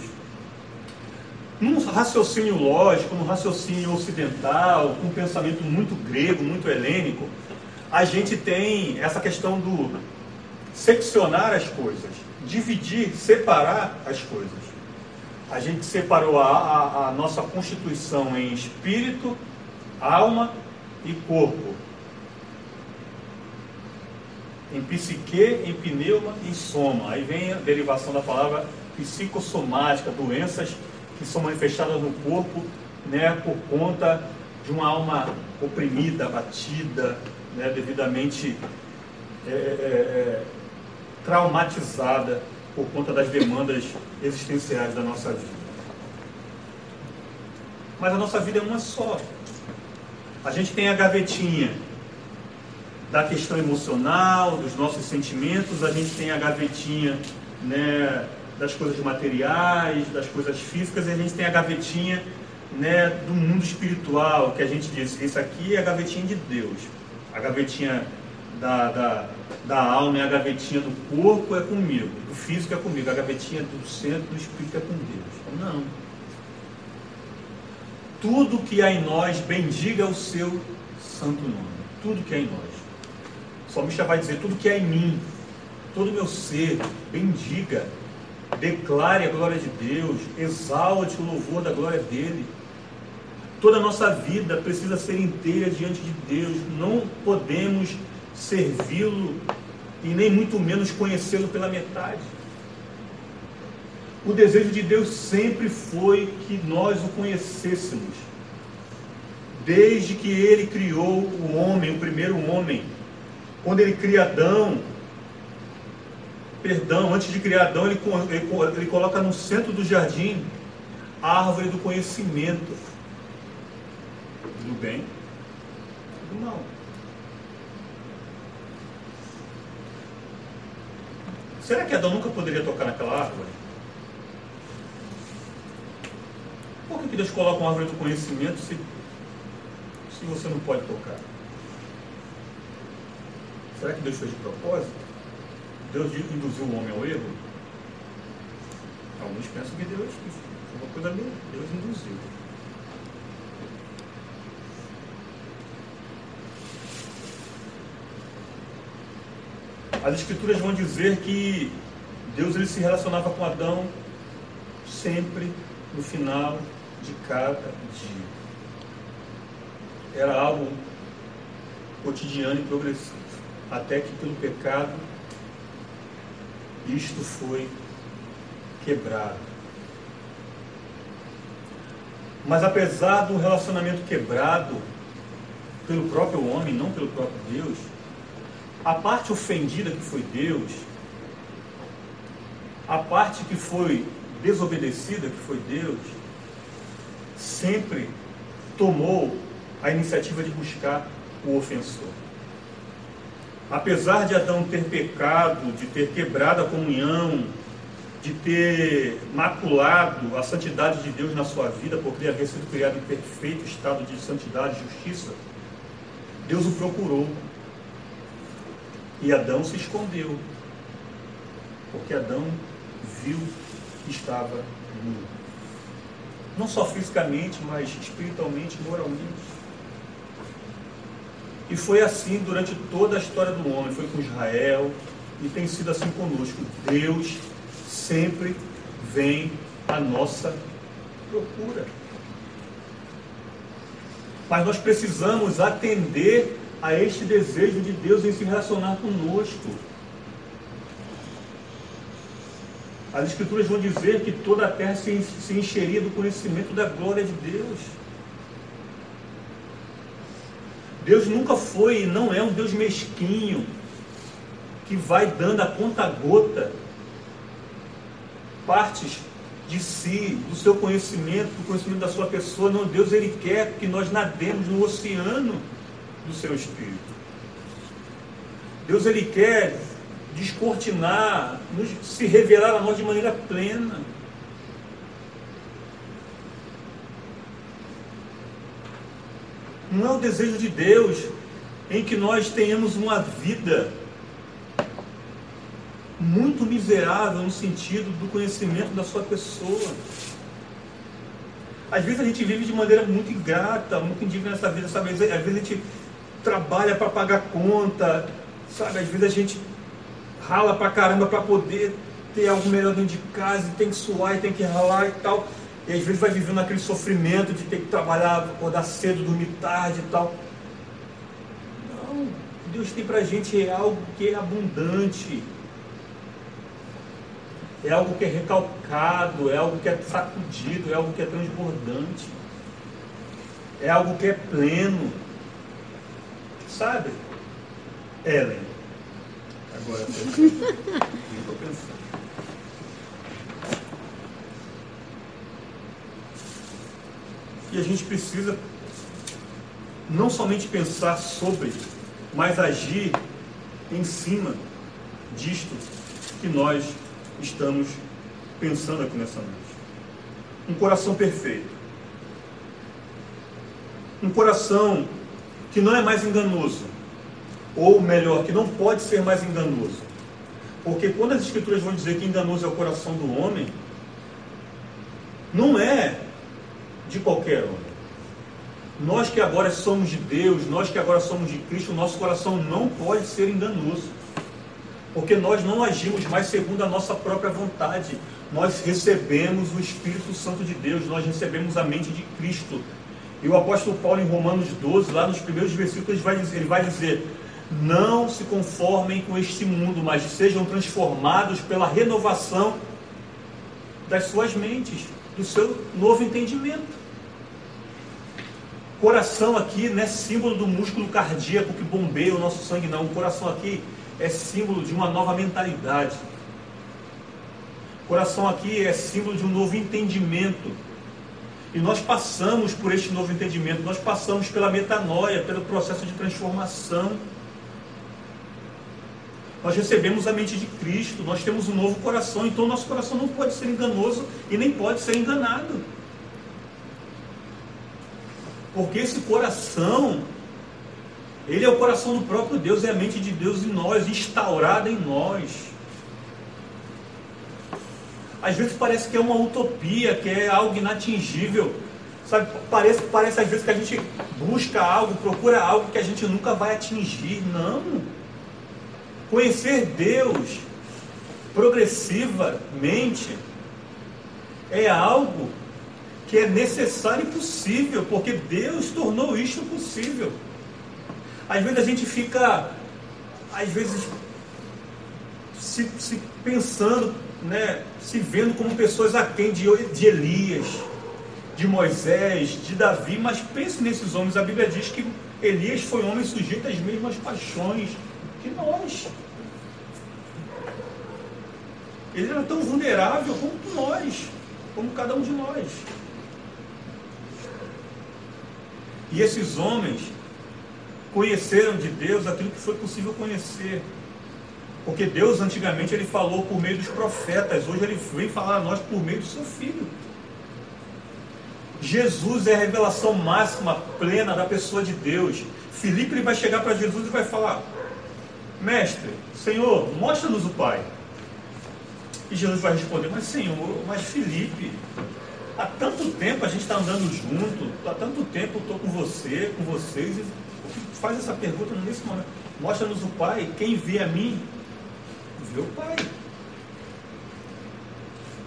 Num raciocínio lógico, num raciocínio ocidental, com um pensamento muito grego, muito helênico, a gente tem essa questão do seccionar as coisas, dividir, separar as coisas. A gente separou a nossa constituição em espírito, alma e corpo. Em psique, em pneuma e soma. Aí vem a derivação da palavra psicossomática, doenças que são manifestadas no corpo, por conta de uma alma oprimida, abatida, devidamente traumatizada por conta das demandas existenciais da nossa vida. Mas a nossa vida é uma só. A gente tem a gavetinha da questão emocional, dos nossos sentimentos, a gente tem a gavetinha das coisas materiais, das coisas físicas, e a gente tem a gavetinha do mundo espiritual, que a gente diz, isso aqui é a gavetinha de Deus. A gavetinha da alma e a gavetinha do corpo é comigo, do físico é comigo, a gavetinha do centro do espírito é com Deus. Não. Tudo que há em nós, bendiga o seu santo nome. Tudo que há em nós. O salmista vai dizer, tudo que há em mim, todo o meu ser, bendiga, declare a glória de Deus, exalte o louvor da glória dele. Toda a nossa vida precisa ser inteira diante de Deus. Não podemos servi-lo e nem muito menos conhecê-lo pela metade. O desejo de Deus sempre foi que nós o conhecêssemos. Desde que Ele criou o homem, o primeiro homem. Quando Ele cria Adão, antes de criar Adão, ele coloca no centro do jardim a árvore do conhecimento. Do bem e do mal. Será que Adão nunca poderia tocar naquela árvore? Por que Deus coloca uma árvore do conhecimento se você não pode tocar? Será que Deus fez de propósito? Deus induziu o homem ao erro? Alguns pensam que Deus foi uma coisa mesmo. Deus induziu. As Escrituras vão dizer que Deus ele se relacionava com Adão sempre no final de cada dia. Era algo cotidiano e progressivo. Até que pelo pecado isto foi quebrado. Mas apesar do relacionamento quebrado, pelo próprio homem, não pelo próprio Deus, a parte ofendida que foi Deus, a parte que foi desobedecida que foi Deus, sempre tomou a iniciativa de buscar o ofensor. Apesar de Adão ter pecado, de ter quebrado a comunhão, de ter maculado a santidade de Deus na sua vida, por ter haver sido criado em perfeito estado de santidade e justiça, Deus o procurou. E Adão se escondeu, porque Adão viu que estava nu. Não só fisicamente, mas espiritualmente, moralmente. E foi assim durante toda a história do homem, foi com Israel, e tem sido assim conosco. Deus sempre vem à nossa procura. Mas nós precisamos atender a este desejo de Deus em se relacionar conosco. As Escrituras vão dizer que toda a terra se encheria do conhecimento da glória de Deus. Deus nunca foi e não é um Deus mesquinho, que vai dando a conta-gota partes de si, do seu conhecimento, do conhecimento da sua pessoa. Não, Deus, Ele quer que nós nademos no oceano do seu Espírito. Deus, Ele quer descortinar, se revelar a nós de maneira plena. Não é o desejo de Deus em que nós tenhamos uma vida muito miserável no sentido do conhecimento da sua pessoa. Às vezes a gente vive de maneira muito ingrata, muito indigna nessa vida, sabe? Às vezes a gente trabalha para pagar conta, sabe? Às vezes a gente rala pra caramba para poder ter algo melhor dentro de casa, e tem que suar, e tem que ralar e tal. E às vezes vai vivendo aquele sofrimento de ter que trabalhar, acordar cedo, dormir tarde e tal. Não, Deus tem pra gente algo que é abundante. É algo que é recalcado, é algo que é sacudido, é algo que é transbordante. É algo que é pleno. Sabe? Ellen. Agora eu estou pensando. E a gente precisa não somente pensar sobre, mas agir em cima disto que nós estamos pensando aqui nessa noite. Um coração perfeito. Um coração que não é mais enganoso. Ou melhor, que não pode ser mais enganoso. Porque quando as Escrituras vão dizer que enganoso é o coração do homem, não é de qualquer homem. Nós que agora somos de Deus, nós que agora somos de Cristo, o nosso coração não pode ser enganoso. Porque nós não agimos mais segundo a nossa própria vontade. Nós recebemos o Espírito Santo de Deus, nós recebemos a mente de Cristo. E o apóstolo Paulo, em Romanos 12, lá nos primeiros versículos, ele vai dizer: não se conformem com este mundo, mas sejam transformados pela renovação das suas mentes, do seu novo entendimento. Coração aqui não é símbolo do músculo cardíaco que bombeia o nosso sangue, não. O coração aqui é símbolo de uma nova mentalidade. O coração aqui é símbolo de um novo entendimento. E nós passamos por este novo entendimento, nós passamos pela metanoia, pelo processo de transformação. Nós recebemos a mente de Cristo, nós temos um novo coração, então nosso coração não pode ser enganoso e nem pode ser enganado. Porque esse coração, ele é o coração do próprio Deus, é a mente de Deus em nós, instaurada em nós. Às vezes parece que é uma utopia, que é algo inatingível. Sabe? Parece às vezes que a gente busca algo, procura algo que a gente nunca vai atingir. Não. Conhecer Deus progressivamente é algo que é necessário e possível, porque Deus tornou isto possível. Às vezes a gente fica, se pensando, né, se vendo como pessoas aquém de Elias, de Moisés, de Davi, mas pense nesses homens. A Bíblia diz que Elias foi um homem sujeito às mesmas paixões que nós. Ele era tão vulnerável como nós, como cada um de nós. E esses homens conheceram de Deus aquilo que foi possível conhecer. Porque Deus antigamente ele falou por meio dos profetas, hoje ele vem falar a nós por meio do seu Filho. Jesus é a revelação máxima, plena da pessoa de Deus. Filipe ele vai chegar para Jesus e vai falar: Mestre, Senhor, mostra-nos o Pai. E Jesus vai responder: mas Senhor, mas Filipe, há tanto tempo a gente está andando junto, há tanto tempo eu estou com você, com vocês, e faz essa pergunta nesse momento: mostra-nos o Pai, quem vê a mim, vê o Pai.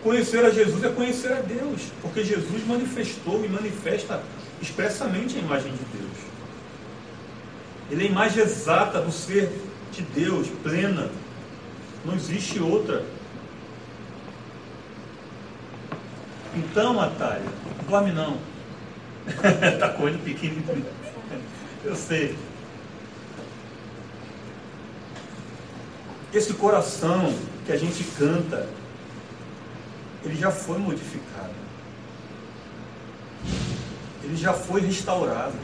Conhecer a Jesus é conhecer a Deus, porque Jesus manifestou e manifesta expressamente a imagem de Deus. Ele é a imagem exata do ser de Deus, plena. Não existe outra. Então, Natália, não dorme não. Está com ele pequeno. Eu sei. Esse coração que a gente canta, ele já foi modificado. Ele já foi restaurado.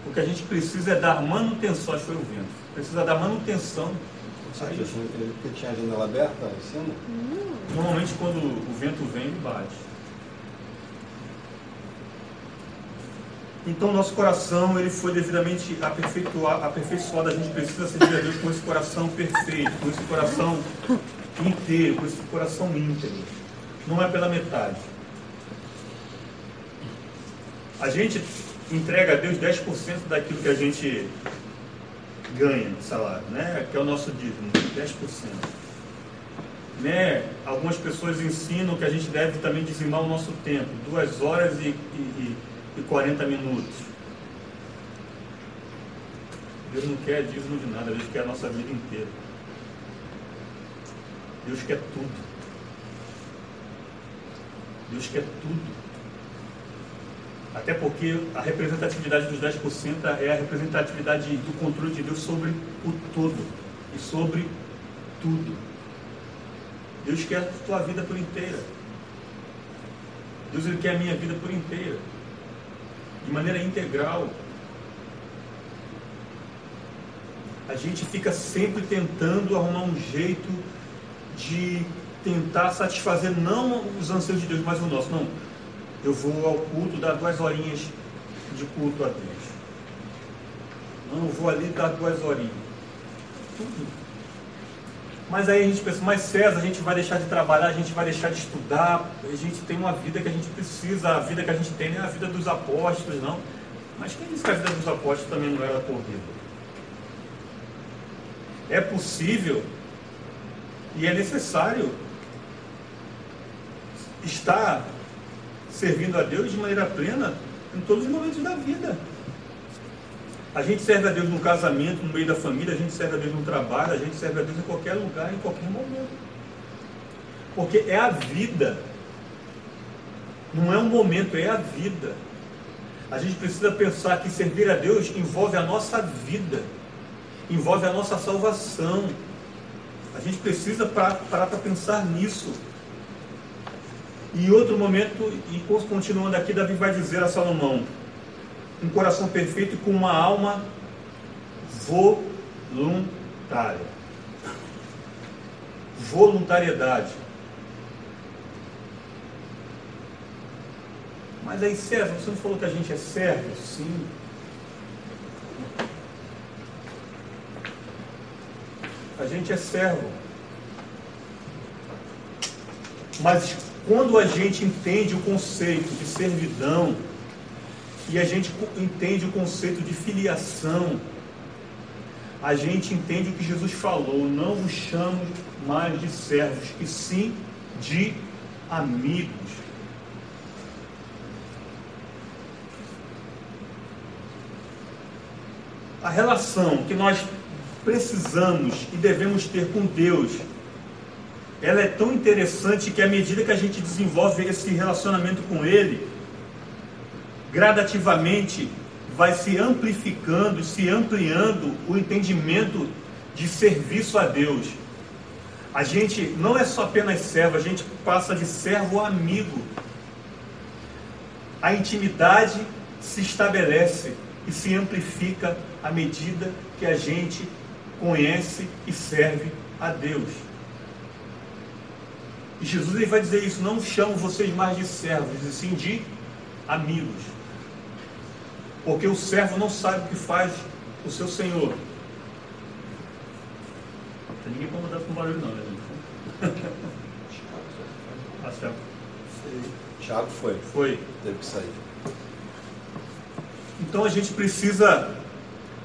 O que a gente precisa é dar manutenção. Acho que foi o vento. Precisa dar manutenção. Ele tinha a janela aberta em cima? Normalmente quando o vento vem, ele bate. Então nosso coração ele foi devidamente aperfeiçoado. A gente precisa servir a Deus com esse coração perfeito, com esse coração inteiro, com esse coração íntegro. Não é pela metade. A gente entrega a Deus 10% daquilo que a gente ganha no salário, né? Que é o nosso dízimo, 10%. Né? Algumas pessoas ensinam que a gente deve também dizimar o nosso tempo, 2 horas e 40 minutos. Deus não quer dízimo de nada, Deus quer a nossa vida inteira. Deus quer tudo. Deus quer tudo. Até porque a representatividade dos 10% é a representatividade do controle de Deus sobre o todo e sobre tudo. Deus quer a tua vida por inteira. Deus ele quer a minha vida por inteira. De maneira integral. A gente fica sempre tentando arrumar um jeito de tentar satisfazer não os anseios de Deus, mas o nosso. Não, eu vou ao culto, dar 2 horinhas de culto a Deus. Não, eu vou ali dar 2 horinhas. Tudo. Mas aí a gente pensa, mas César, a gente vai deixar de trabalhar, a gente vai deixar de estudar, a gente tem uma vida que a gente precisa, a vida que a gente tem não é a vida dos apóstolos, não. Mas quem disse que a vida dos apóstolos também não era corrida? É possível e é necessário estar servindo a Deus de maneira plena em todos os momentos da vida. A gente serve a Deus no casamento, no meio da família, a gente serve a Deus no trabalho, a gente serve a Deus em qualquer lugar, em qualquer momento. Porque é a vida. Não é um momento, é a vida. A gente precisa pensar que servir a Deus envolve a nossa vida, envolve a nossa salvação. A gente precisa parar para pensar nisso. E em outro momento, e continuando aqui, Davi vai dizer a Salomão: um coração perfeito com uma alma voluntária. Voluntariedade. Mas aí, César, você não falou que a gente é servo? Sim. A gente é servo. Mas quando a gente entende o conceito de servidão e a gente entende o conceito de filiação, a gente entende o que Jesus falou: não vos chamo mais de servos, e sim de amigos. A relação que nós precisamos e devemos ter com Deus, ela é tão interessante que à medida que a gente desenvolve esse relacionamento com Ele, gradativamente vai se amplificando, se ampliando o entendimento de serviço a Deus. A gente não é só apenas servo, a gente passa de servo a amigo. A intimidade se estabelece e se amplifica à medida que a gente conhece e serve a Deus. E Jesus ele vai dizer isso: não chamo vocês mais de servos, e sim de amigos. Porque o servo não sabe o que faz o seu senhor. Não tem ninguém para mudar com barulho não, né? Ah, certo. Thiago foi. Foi. Teve que sair. Então a gente precisa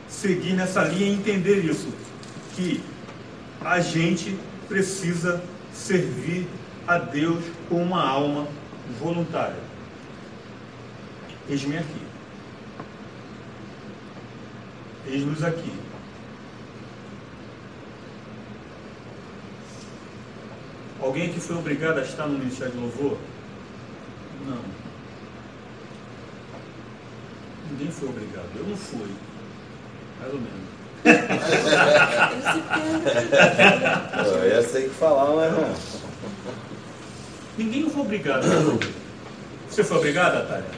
seguir nessa linha e entender isso, que a gente precisa servir a Deus com uma alma voluntária. Eis-me aqui. Eis-nos aqui. Alguém que foi obrigado a estar no Ministério de Louvor? Não. Ninguém foi obrigado. Eu não fui. Mais ou menos. Essa tem que falar, né? Ninguém foi obrigado. Você foi obrigado, Natália?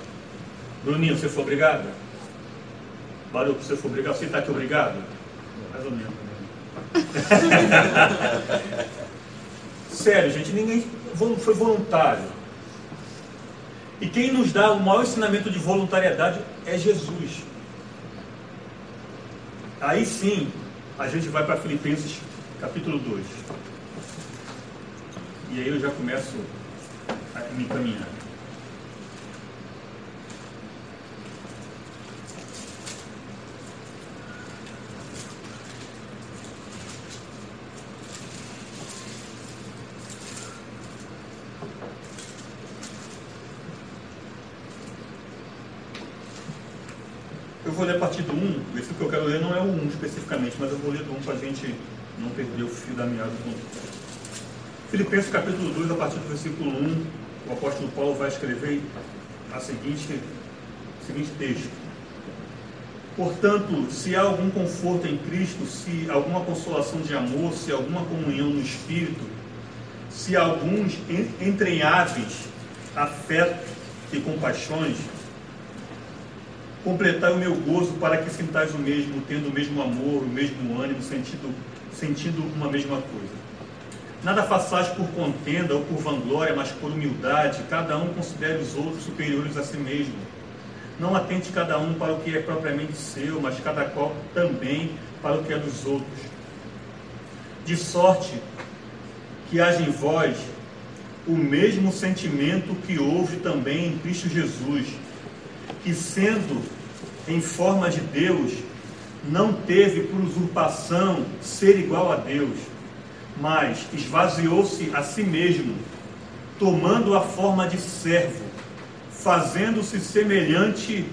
Bruninho, você foi obrigado? Baruco, você foi obrigado? Você está aqui obrigado? Mais ou menos. Sério, gente, ninguém foi voluntário. E quem nos dá o maior ensinamento de voluntariedade é Jesus. Aí sim, a gente vai para Filipenses capítulo 2. E aí eu já começo a me encaminhar. Eu vou ler a partir do 1, o versículo que eu quero ler não é o 1 especificamente, mas eu vou ler do 1 para a gente não perder o fio da meada do conto. Filipenses capítulo 2, a partir do versículo 1, o apóstolo Paulo vai escrever o seguinte texto. Portanto, se há algum conforto em Cristo, se alguma consolação de amor, se alguma comunhão no Espírito, se alguns entranháveis afetos e compaixões, completai o meu gozo para que sintais o mesmo, tendo o mesmo amor, o mesmo ânimo, sentindo uma mesma coisa. Nada façais por contenda ou por vanglória, mas por humildade, cada um considere os outros superiores a si mesmo. Não atente cada um para o que é propriamente seu, mas cada qual também para o que é dos outros. De sorte que haja em vós o mesmo sentimento que houve também em Cristo Jesus, que sendo em forma de Deus, não teve por usurpação ser igual a Deus, mas esvaziou-se a si mesmo, tomando a forma de servo, fazendo-se semelhante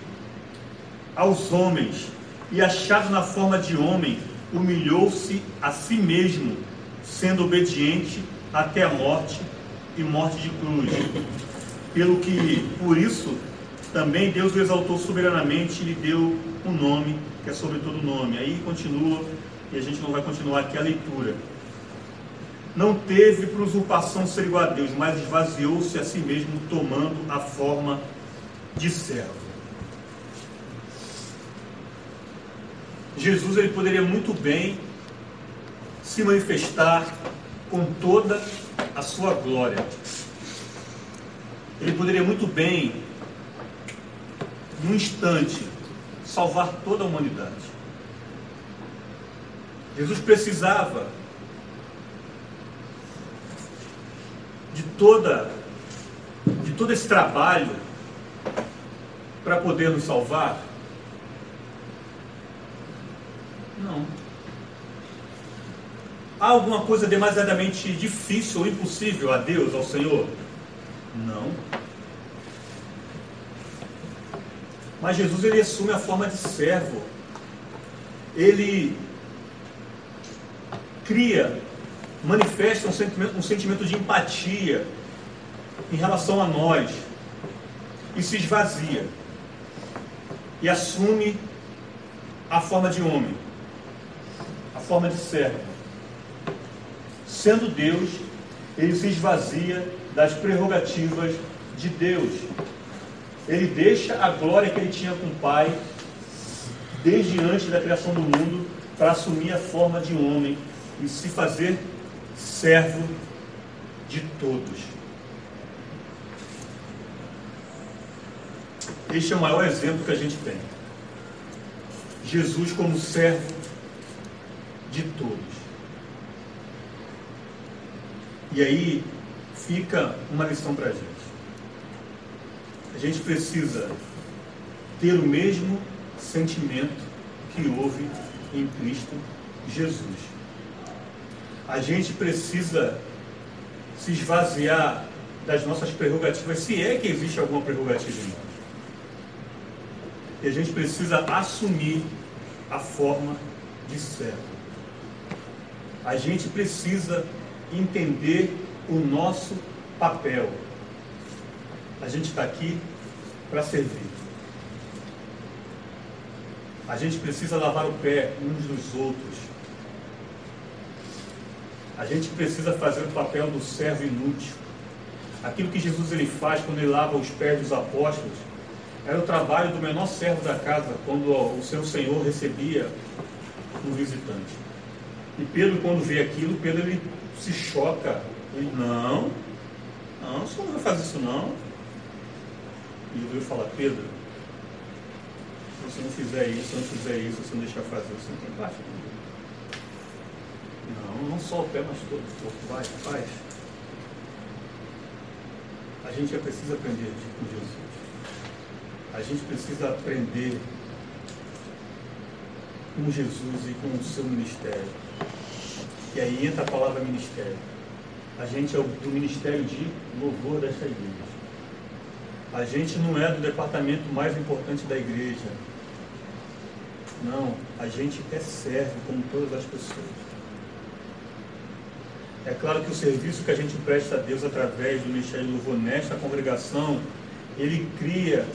aos homens, e achado na forma de homem, humilhou-se a si mesmo, sendo obediente até a morte e morte de cruz. Pelo que, por isso, também Deus o exaltou soberanamente e lhe deu um nome que é sobre todo nome. Aí continua, e a gente não vai continuar aqui a leitura. Não teve por usurpação ser igual a Deus, mas esvaziou-se a si mesmo, tomando a forma de servo. Jesus ele poderia muito bem se manifestar com toda a sua glória. Ele poderia muito bem, num instante, salvar toda a humanidade. Jesus precisava de todo esse trabalho para poder nos salvar? Não. Há alguma coisa demasiadamente difícil ou impossível a Deus, ao Senhor? Não. Mas Jesus ele assume a forma de servo. Ele manifesta um sentimento de empatia em relação a nós e se esvazia. e assume a forma de homem, a forma de servo. Sendo Deus, ele se esvazia das prerrogativas de Deus. Ele deixa a glória que ele tinha com o Pai desde antes da criação do mundo para assumir a forma de homem e se fazer servo de todos. Este é o maior exemplo que a gente tem. Jesus como servo de todos. E aí fica uma lição para a gente. A gente precisa ter o mesmo sentimento que houve em Cristo Jesus. A gente precisa se esvaziar das nossas prerrogativas, se é que existe alguma prerrogativa em nós. E a gente precisa assumir a forma de servo. A gente precisa entender o nosso papel. A gente está aqui para servir. A gente precisa lavar o pé uns dos outros. A gente precisa fazer o papel do servo inútil. Aquilo que Jesus ele faz quando ele lava os pés dos apóstolos era o trabalho do menor servo da casa quando o seu senhor recebia um visitante. E Pedro, quando vê aquilo, Pedro ele se choca. Ele, não, o senhor não vai fazer isso não. E Jesus fala, Pedro, se você não fizer isso, se não deixar fazer, você não tem parte comigo. Não só o pé, mas todo o corpo. Vai, faz. A gente já precisa aprender com Jesus. A gente precisa aprender com Jesus e com o seu ministério. E aí entra a palavra ministério. A gente é do ministério de louvor desta igreja. A gente não é do departamento mais importante da igreja. Não, a gente é servo como todas as pessoas. É claro que o serviço que a gente presta a Deus através do ministério de louvor nesta congregação, ele cria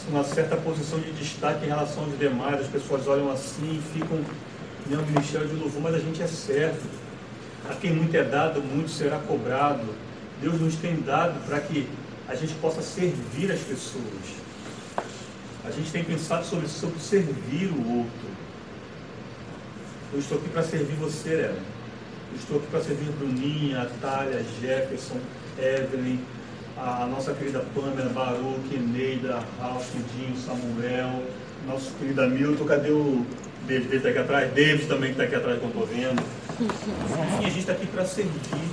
uma certa posição de destaque em relação aos demais. As pessoas olham assim e ficam no ministério de louvor, mas a gente é servo. A quem muito é dado, muito será cobrado. Deus nos tem dado para que a gente possa servir as pessoas. A gente tem pensado sobre servir o outro. Eu estou aqui para servir você, Ellen. Eu estou aqui para servir Bruninha, Thalia, Jefferson, Evelyn, a nossa querida Pamela, Baruch, Neida, Ralph, Dinho, Samuel, nosso querido Hamilton. Cadê o David? David está aqui atrás. David também está aqui atrás, que eu estou vendo. Enfim, a gente está aqui para servir.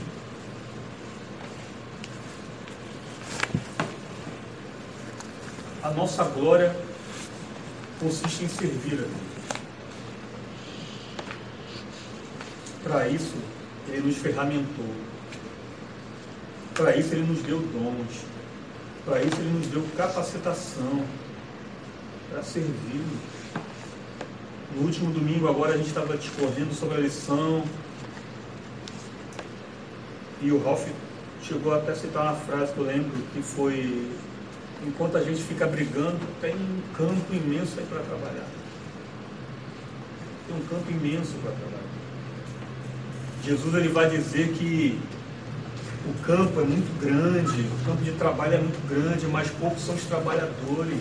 A nossa glória consiste em servir a Deus. Para isso, Ele nos ferramentou. Para isso, Ele nos deu dons. Para isso, Ele nos deu capacitação para servir. No último domingo, agora, a gente estava discorrendo sobre a lição. E o Ralph chegou até a citar uma frase que eu lembro, que foi: enquanto a gente fica brigando, tem um campo imenso aí para trabalhar. Tem um campo imenso para trabalhar. Jesus ele vai dizer que o campo é muito grande, o campo de trabalho é muito grande, mas poucos são os trabalhadores.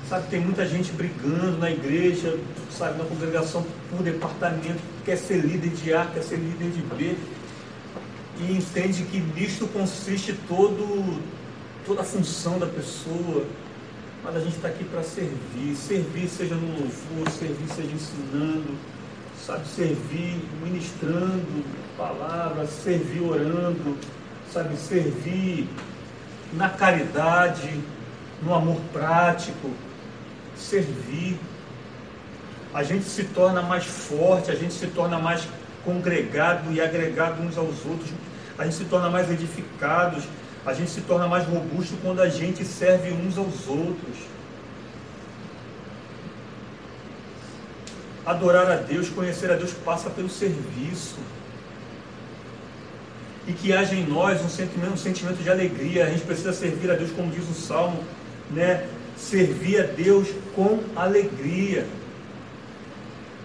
Sabe, tem muita gente brigando na igreja, sabe, na congregação por departamento, quer ser líder de A, quer ser líder de B, e entende que nisto consiste toda a função da pessoa. Mas a gente está aqui para servir, seja no louvor, servir seja ensinando, sabe, servir ministrando palavras, servir orando, sabe, servir na caridade, no amor prático, servir. A gente se torna mais forte, a gente se torna mais congregado e agregado uns aos outros, a gente se torna mais edificados, a gente se torna mais robusto quando a gente serve uns aos outros. Adorar a Deus, conhecer a Deus passa pelo serviço. E que haja em nós um sentimento de alegria. A gente precisa servir a Deus, como diz o Salmo, né? servir a Deus com alegria.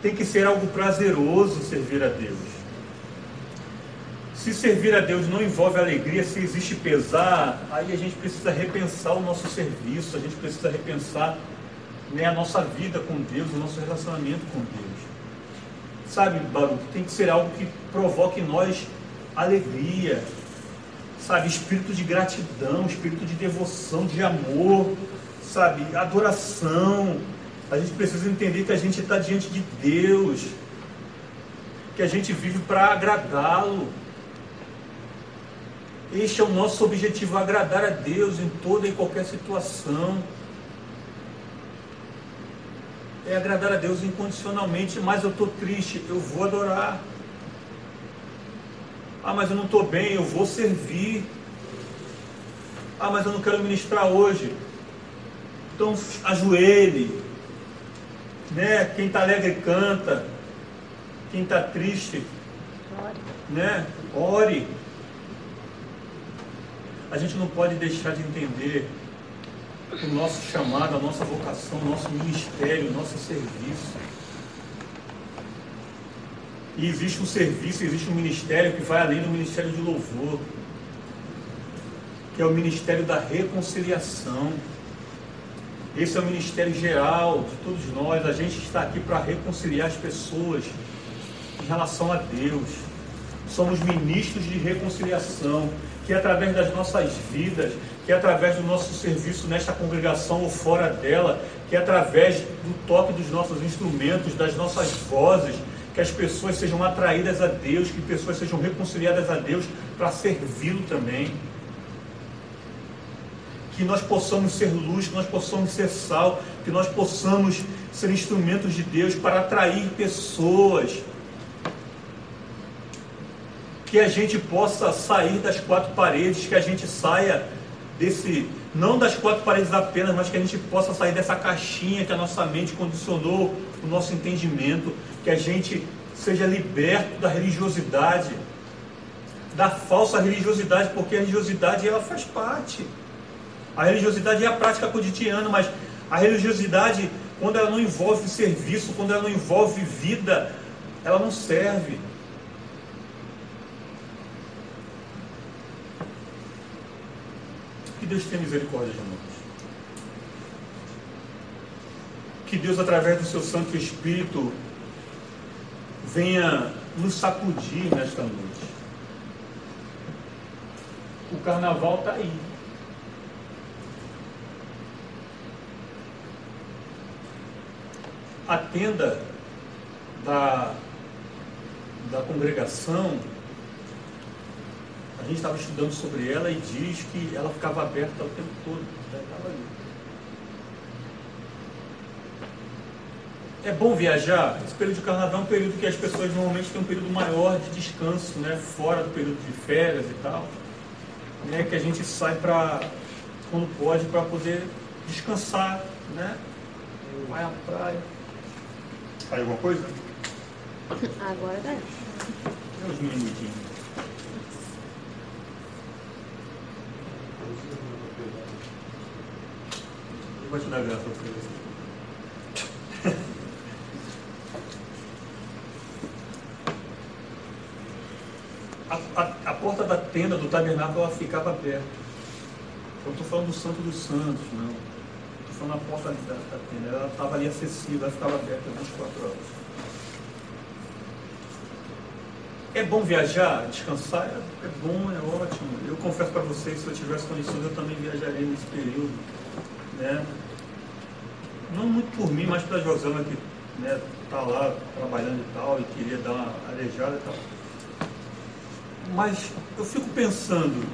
Tem que ser algo prazeroso servir a Deus. Se servir a Deus não envolve alegria, se existe pesar, aí a gente precisa repensar o nosso serviço, a gente precisa repensar, né, a nossa vida com Deus, o nosso relacionamento com Deus. Sabe, Baruch, tem que ser algo que provoque em nós alegria, sabe, espírito de gratidão, espírito de devoção, de amor, sabe, adoração. A gente precisa entender que a gente está diante de Deus, que a gente vive para agradá-lo. Este é o nosso objetivo, agradar a Deus em toda e qualquer situação. É agradar a Deus incondicionalmente. Mas eu estou triste, eu vou adorar. Ah, mas eu não estou bem, eu vou servir. Ah, mas eu não quero ministrar hoje. Então ajoelhe, né? Quem está alegre canta, quem está triste, né? Ore. A gente não pode deixar de entender o nosso chamado, a nossa vocação, o nosso ministério, o nosso serviço. E existe um serviço, existe um ministério que vai além do ministério de louvor, que é o ministério da reconciliação. Esse é o ministério geral de todos nós. A gente está aqui para reconciliar as pessoas em relação a Deus. Somos ministros de reconciliação, que através das nossas vidas, que através do nosso serviço nesta congregação ou fora dela, que através do toque dos nossos instrumentos, das nossas vozes, que as pessoas sejam atraídas a Deus, que pessoas sejam reconciliadas a Deus para servi-lo também. Que nós possamos ser luz, que nós possamos ser sal, que nós possamos ser instrumentos de Deus para atrair pessoas. Que a gente possa sair das quatro paredes, que a gente saia desse, não das quatro paredes apenas, mas que a gente possa sair dessa caixinha que a nossa mente condicionou o nosso entendimento, que a gente seja liberto da religiosidade, da falsa religiosidade, porque a religiosidade ela faz parte. A religiosidade é a prática cotidiana, mas a religiosidade, quando ela não envolve serviço, quando ela não envolve vida, ela não serve. Que Deus tenha misericórdia de nós. Que Deus, através do seu Santo Espírito, venha nos sacudir nesta noite. O carnaval está aí. A tenda da congregação, a gente estava estudando sobre ela e diz que ela ficava aberta o tempo todo. Já estava ali. É bom viajar. Esse período de carnaval é um período que as pessoas normalmente têm um período maior de descanso, né? Fora do período de férias e tal. Né? Que a gente sai para, quando pode, para poder descansar, né? Vai à praia. Sai alguma coisa? Agora dá. Uns minutinhos. Eu vou te dar graça a você. A porta da tenda do tabernáculo ela ficava aberta. Eu estou falando do Santo dos Santos, não. Estou falando da porta da tenda. Ela estava ali acessível, ela ficava aberta 24 horas. É bom viajar, descansar? É bom, é ótimo. Eu confesso para vocês, se eu tivesse condições, eu também viajaria nesse período. Né? Não muito por mim, mas para a Josana que está lá trabalhando e tal, e queria dar uma arejada e tal. Mas eu fico pensando,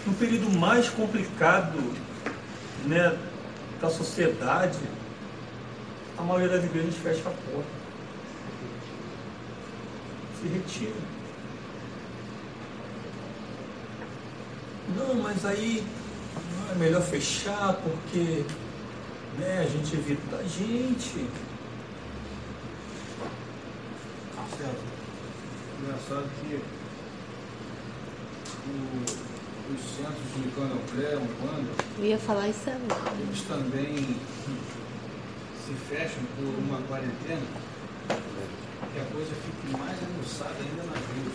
no período mais complicado, né, da sociedade, a maioria das igrejas fecha a porta. Se retira. Não, mas aí não é melhor fechar porque, né, a gente evita a gente. Engraçado que os centros de candomblé, umbanda, Eu ia falar isso agora. eles também se fecham por uma quarentena, que a coisa fique mais aguçada ainda na cruz.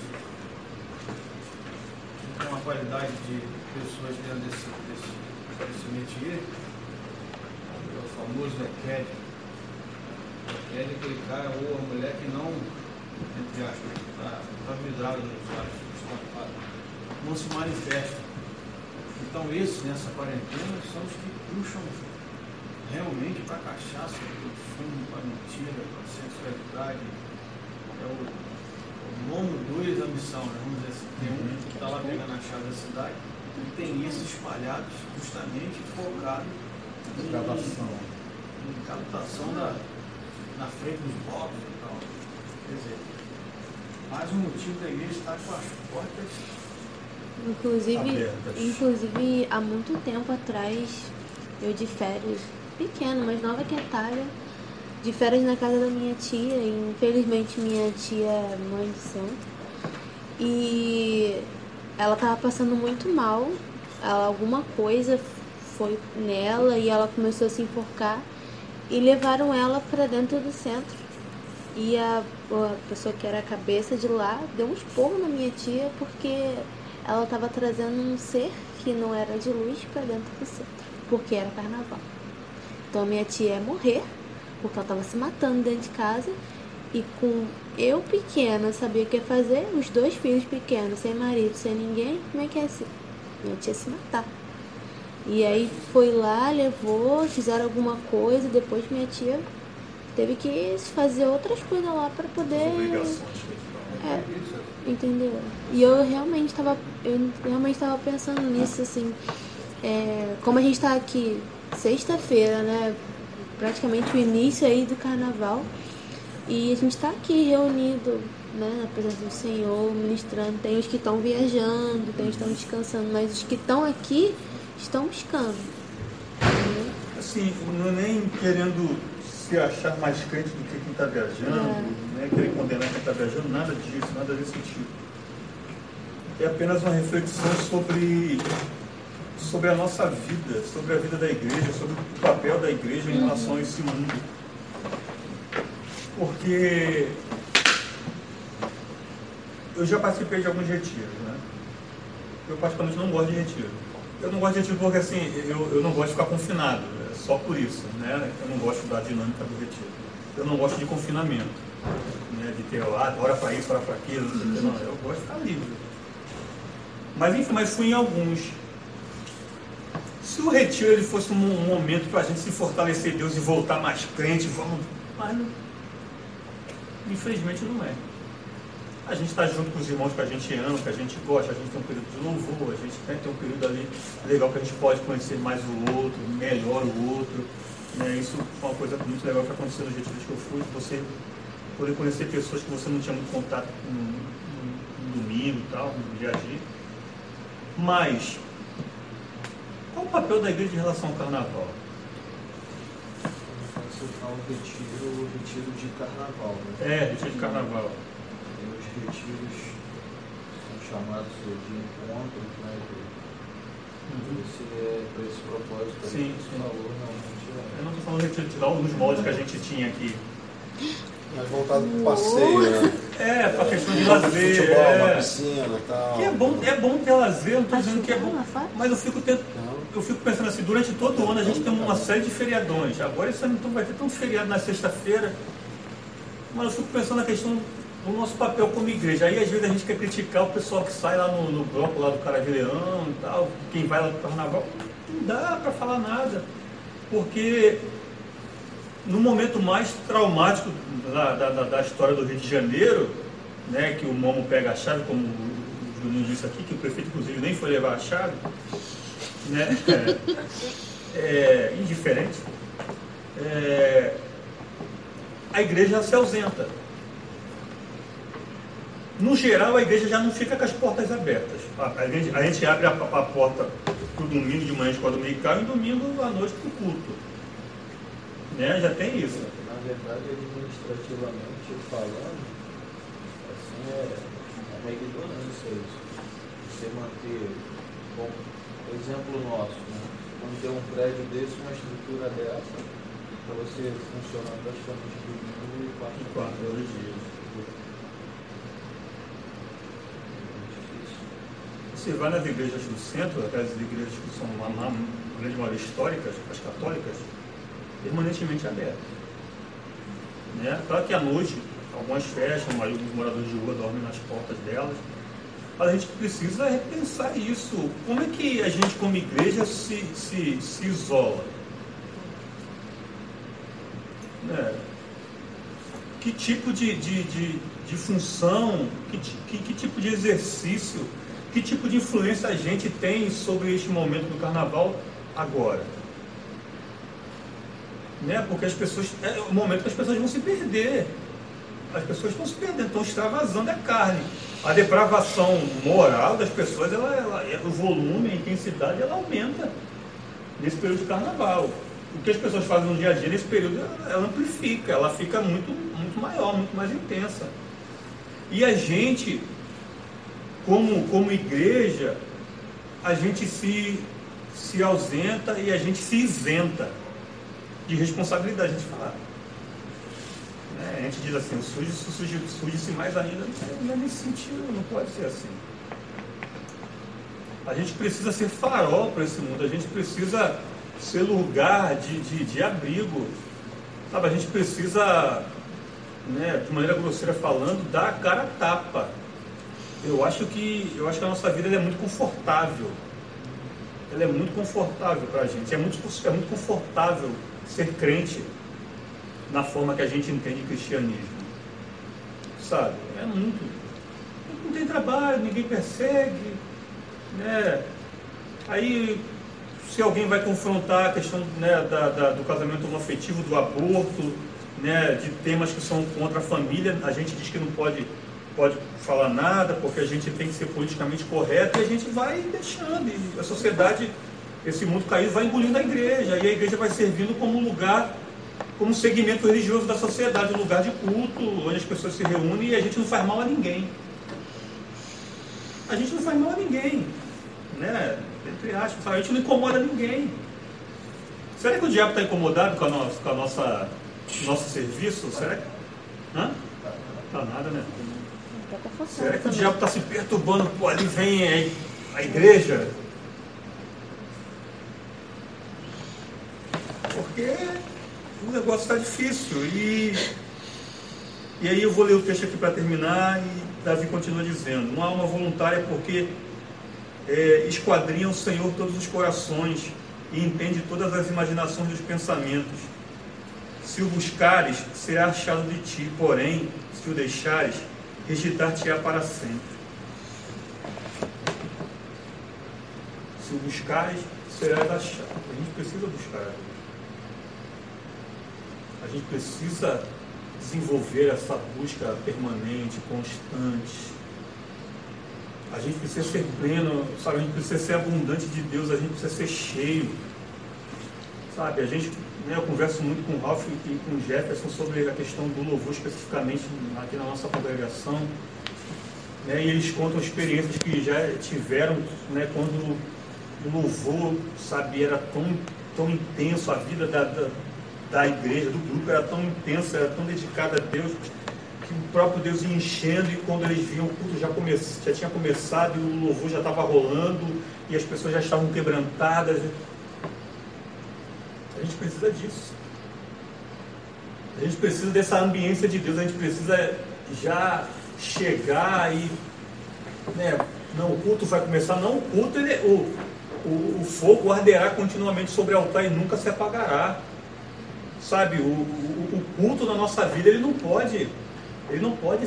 Então a qualidade de pessoas dentro desse métier, o famoso EQED. EQED é aquele cara ou a mulher que não, entre aspas, está vidrado nos olhos, estampado, não se manifesta. Então esses, nessa quarentena, são os que puxam realmente para a cachaça, para o fumo, para a mentira, para a sexualidade. É o nome 2 da missão, né? Vamos dizer assim. Tem um que está lá pegando a chave da cidade e tem esses espalhados justamente focados em captação na frente dos blocos e tal. Quer dizer, mais um motivo da igreja estar com as portas Inclusive, há muito tempo atrás, eu de férias, pequeno, mas nova que a Thalia, de férias na casa da minha tia, e infelizmente minha tia é mãe de santo, e ela tava passando muito mal, alguma coisa foi nela e ela começou a se enforcar, e levaram ela para dentro do centro. E a pessoa que era a cabeça de lá deu um esporro na minha tia porque ela estava trazendo um ser que não era de luz para dentro do centro, porque era carnaval. Então a minha tia ia morrer, porque ela estava se matando dentro de casa, e com eu pequena, sabia o que ia fazer, os 2 filhos pequenos, sem marido, sem ninguém, como é que ia ser? Minha tia ia se matar. E aí foi lá, levou, fizeram alguma coisa, depois minha tia teve que fazer outras coisas lá para poder... entendeu? E eu realmente estava pensando nisso, assim, como a gente está aqui sexta-feira, né, praticamente o início aí do carnaval, e a gente está aqui reunido, né, na presença do Senhor, ministrando. Tem os que estão viajando, tem os que estão descansando, mas os que estão aqui estão buscando. Entendeu? Assim, não é nem querendo se achar mais crente do que quem está viajando, né? Querer condenar quem está viajando, nada disso, nada desse tipo. É apenas uma reflexão sobre a nossa vida, sobre a vida da igreja, sobre o papel da igreja em relação a esse mundo. Porque eu já participei de alguns retiros, né? Eu particularmente não gosto de retiro. Eu não gosto de retiro porque assim, eu não gosto de ficar confinado, só por isso, né? Eu não gosto da dinâmica do retiro. Eu não gosto de confinamento, né? De ter hora para isso, hora para aquilo, não, eu gosto de ficar livre. Mas enfim, fui em alguns. Se o retiro ele fosse um momento para a gente se fortalecer em Deus e voltar mais crente, mas não, infelizmente não é. A gente está junto com os irmãos que a gente ama, que a gente gosta, a gente tem um período de louvor, a gente tem um período ali legal que a gente pode conhecer mais o outro, melhor o outro. Né? Isso foi uma coisa muito legal que aconteceu nos retiros que eu fui, você poder conhecer pessoas que você não tinha muito contato no domingo e tal, no dia a dia. Mas, qual o papel da igreja em relação ao carnaval? Você fala retiro de carnaval, né? Retiro de carnaval. Os retiros são chamados de encontros, né? Para esse propósito. Sim, sim. Eu não estou falando de retiro de lá, nos moldes que a gente tinha aqui. Mas voltado para o passeio, né? Para a questão de lazer. Futebol, uma piscina e tal. Que é bom ter lazer, não estou dizendo que é bom. Mas eu fico pensando assim, durante todo o ano a gente tem uma série de feriadões. Agora esse ano então vai ter tanto feriado na sexta-feira. Mas eu fico pensando na questão do nosso papel como igreja. Aí às vezes a gente quer criticar o pessoal que sai lá no bloco lá do Cara de Leão e tal, quem vai lá pro carnaval. Não dá para falar nada. Porque no momento mais traumático da história do Rio de Janeiro, né, que o Momo pega a chave, como o Juninho disse aqui, que o prefeito inclusive nem foi levar a chave, né, indiferente, a igreja se ausenta. No geral, a igreja já não fica com as portas abertas. A gente abre a porta para o domingo de manhã, escola dominical, e domingo à noite para o culto. Né? Já tem isso. Na verdade, administrativamente falando, assim, é uma ignorância isso. Você manter Bom, exemplo nosso, né? Quando tem um prédio desse, uma estrutura dessa, para você funcionar praticamente domingo e 4 dias. Você vai nas igrejas do centro, aquelas igrejas que são uma grande maioria históricas, as católicas, permanentemente abertas. Né? Claro que à noite, algumas fecham, aí os moradores de rua dormem nas portas delas, mas a gente precisa repensar isso. Como é que a gente, como igreja, se isola? Né? Que tipo de função, que tipo de exercício, que tipo de influência a gente tem sobre este momento do carnaval agora? Né? Porque as pessoas, é o momento que as pessoas vão se perder. As pessoas estão se perdendo, estão extravasando a carne. A depravação moral das pessoas, o volume, a intensidade, ela aumenta nesse período de carnaval. O que as pessoas fazem no dia a dia, nesse período, ela amplifica, ela fica muito, muito maior, muito mais intensa. E a gente, como igreja, a gente se ausenta e a gente se isenta de responsabilidade. A gente fala, né? A gente diz assim, suje-se mais ainda, não é nesse sentido, não pode ser assim. A gente precisa ser farol para esse mundo, a gente precisa ser lugar de abrigo, sabe? A gente precisa, né, de maneira grosseira falando, dar a cara a tapa. Eu acho que a nossa vida é muito confortável. Ela é muito confortável para a gente. É muito confortável ser crente na forma que a gente entende cristianismo. Sabe? É muito. Não tem trabalho, ninguém persegue, né? Aí, se alguém vai confrontar a questão, né, do casamento homoafetivo, do aborto, né, de temas que são contra a família, a gente diz que não pode falar nada, porque a gente tem que ser politicamente correto, e a gente vai deixando, e a sociedade, esse mundo caído, vai engolindo a igreja, e a igreja vai servindo como lugar, como segmento religioso da sociedade, um lugar de culto, onde as pessoas se reúnem, e a gente não faz mal a ninguém. A gente não faz mal a ninguém, né? Entre aspas, a gente não incomoda ninguém. Será que o diabo está incomodado com o nosso serviço? Será que... Hã? Não está nada, né? Será que o diabo está se perturbando? Pô, ali vem a igreja? Porque o negócio está difícil. E aí eu vou ler o texto aqui para terminar, e Davi continua dizendo: uma alma voluntária, porque esquadrinha o Senhor todos os corações e entende todas as imaginações dos pensamentos. Se o buscares, será achado de ti, porém, se o deixares, rejeitar-te-á para sempre. Se o buscares, serás achado. A gente precisa buscar. A gente precisa desenvolver essa busca permanente, constante. A gente precisa ser pleno, sabe? A gente precisa ser abundante de Deus, a gente precisa ser cheio. Sabe? A gente, né, eu converso muito com o Ralph e com o Jefferson sobre a questão do louvor, especificamente aqui na nossa congregação, né, e eles contam experiências que já tiveram, né, quando o louvor, sabe, era tão intenso, a vida da igreja, do grupo era tão intensa, era tão dedicada a Deus, que o próprio Deus ia enchendo, e quando eles viam o culto já tinha começado, e o louvor já estava rolando, e as pessoas já estavam quebrantadas. A gente precisa disso. A gente precisa dessa ambiência de Deus. A gente precisa já chegar e, né, não, o culto vai começar. Não, o culto, o fogo arderá continuamente sobre o altar e nunca se apagará. Sabe, o culto na nossa vida, ele não pode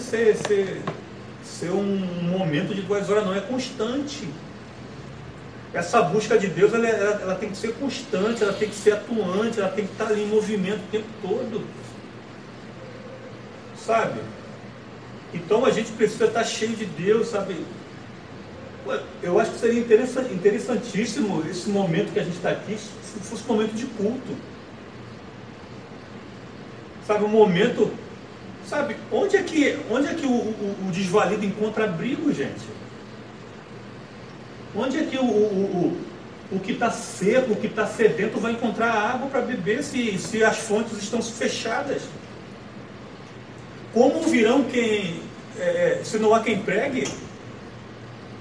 ser um momento de 2 horas, não. É constante. Essa busca de Deus, ela tem que ser constante, ela tem que ser atuante, ela tem que estar ali em movimento o tempo todo. Sabe? Então a gente precisa estar cheio de Deus, sabe? Eu acho que seria interessantíssimo esse momento que a gente está aqui, se fosse um momento de culto. Sabe, um momento... Sabe, onde é que o desvalido encontra abrigo, gente? Onde é que o que está seco, o que está sedento vai encontrar água para beber se as fontes estão fechadas? Como virão se não há quem pregue?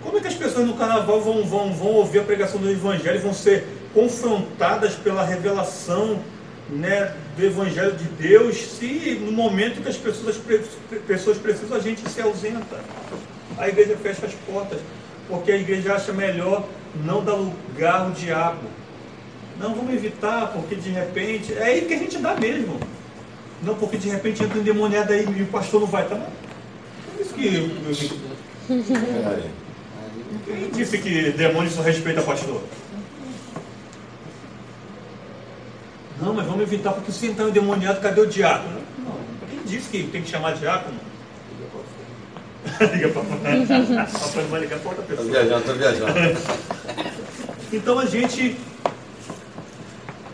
Como é que as pessoas no carnaval vão ouvir a pregação do Evangelho e vão ser confrontadas pela revelação, né, do Evangelho de Deus, se no momento que as pessoas precisam, a gente se ausenta? A igreja fecha as portas, porque a igreja acha melhor não dar lugar ao diabo. Não, vamos evitar, porque de repente... É aí que a gente dá mesmo. Não, porque de repente entra um endemoniado aí e o pastor não vai estar. Por isso que... Quem disse que demônio só respeita pastor? Não, mas vamos evitar, porque se entrar um endemoniado, cadê o diácono? Não, quem disse que tem que chamar diácono? Liga para fora. Vai ligar para outra pessoa. Estou viajando. Então a gente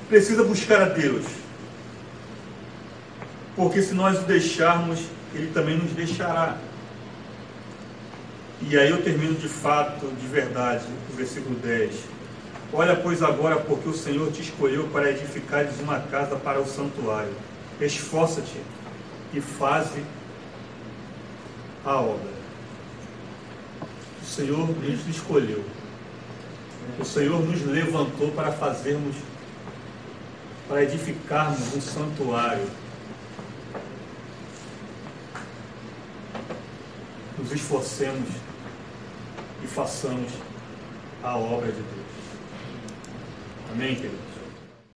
precisa buscar a Deus, porque se nós o deixarmos, Ele também nos deixará. E aí eu termino de fato, de verdade, o versículo 10. Olha, pois agora, porque o Senhor te escolheu para edificares uma casa para o santuário. Esforça-te e faze a obra. O Senhor nos escolheu. O Senhor nos levantou para fazermos, para edificarmos um santuário. Nos esforcemos e façamos a obra de Deus. Amém, queridos?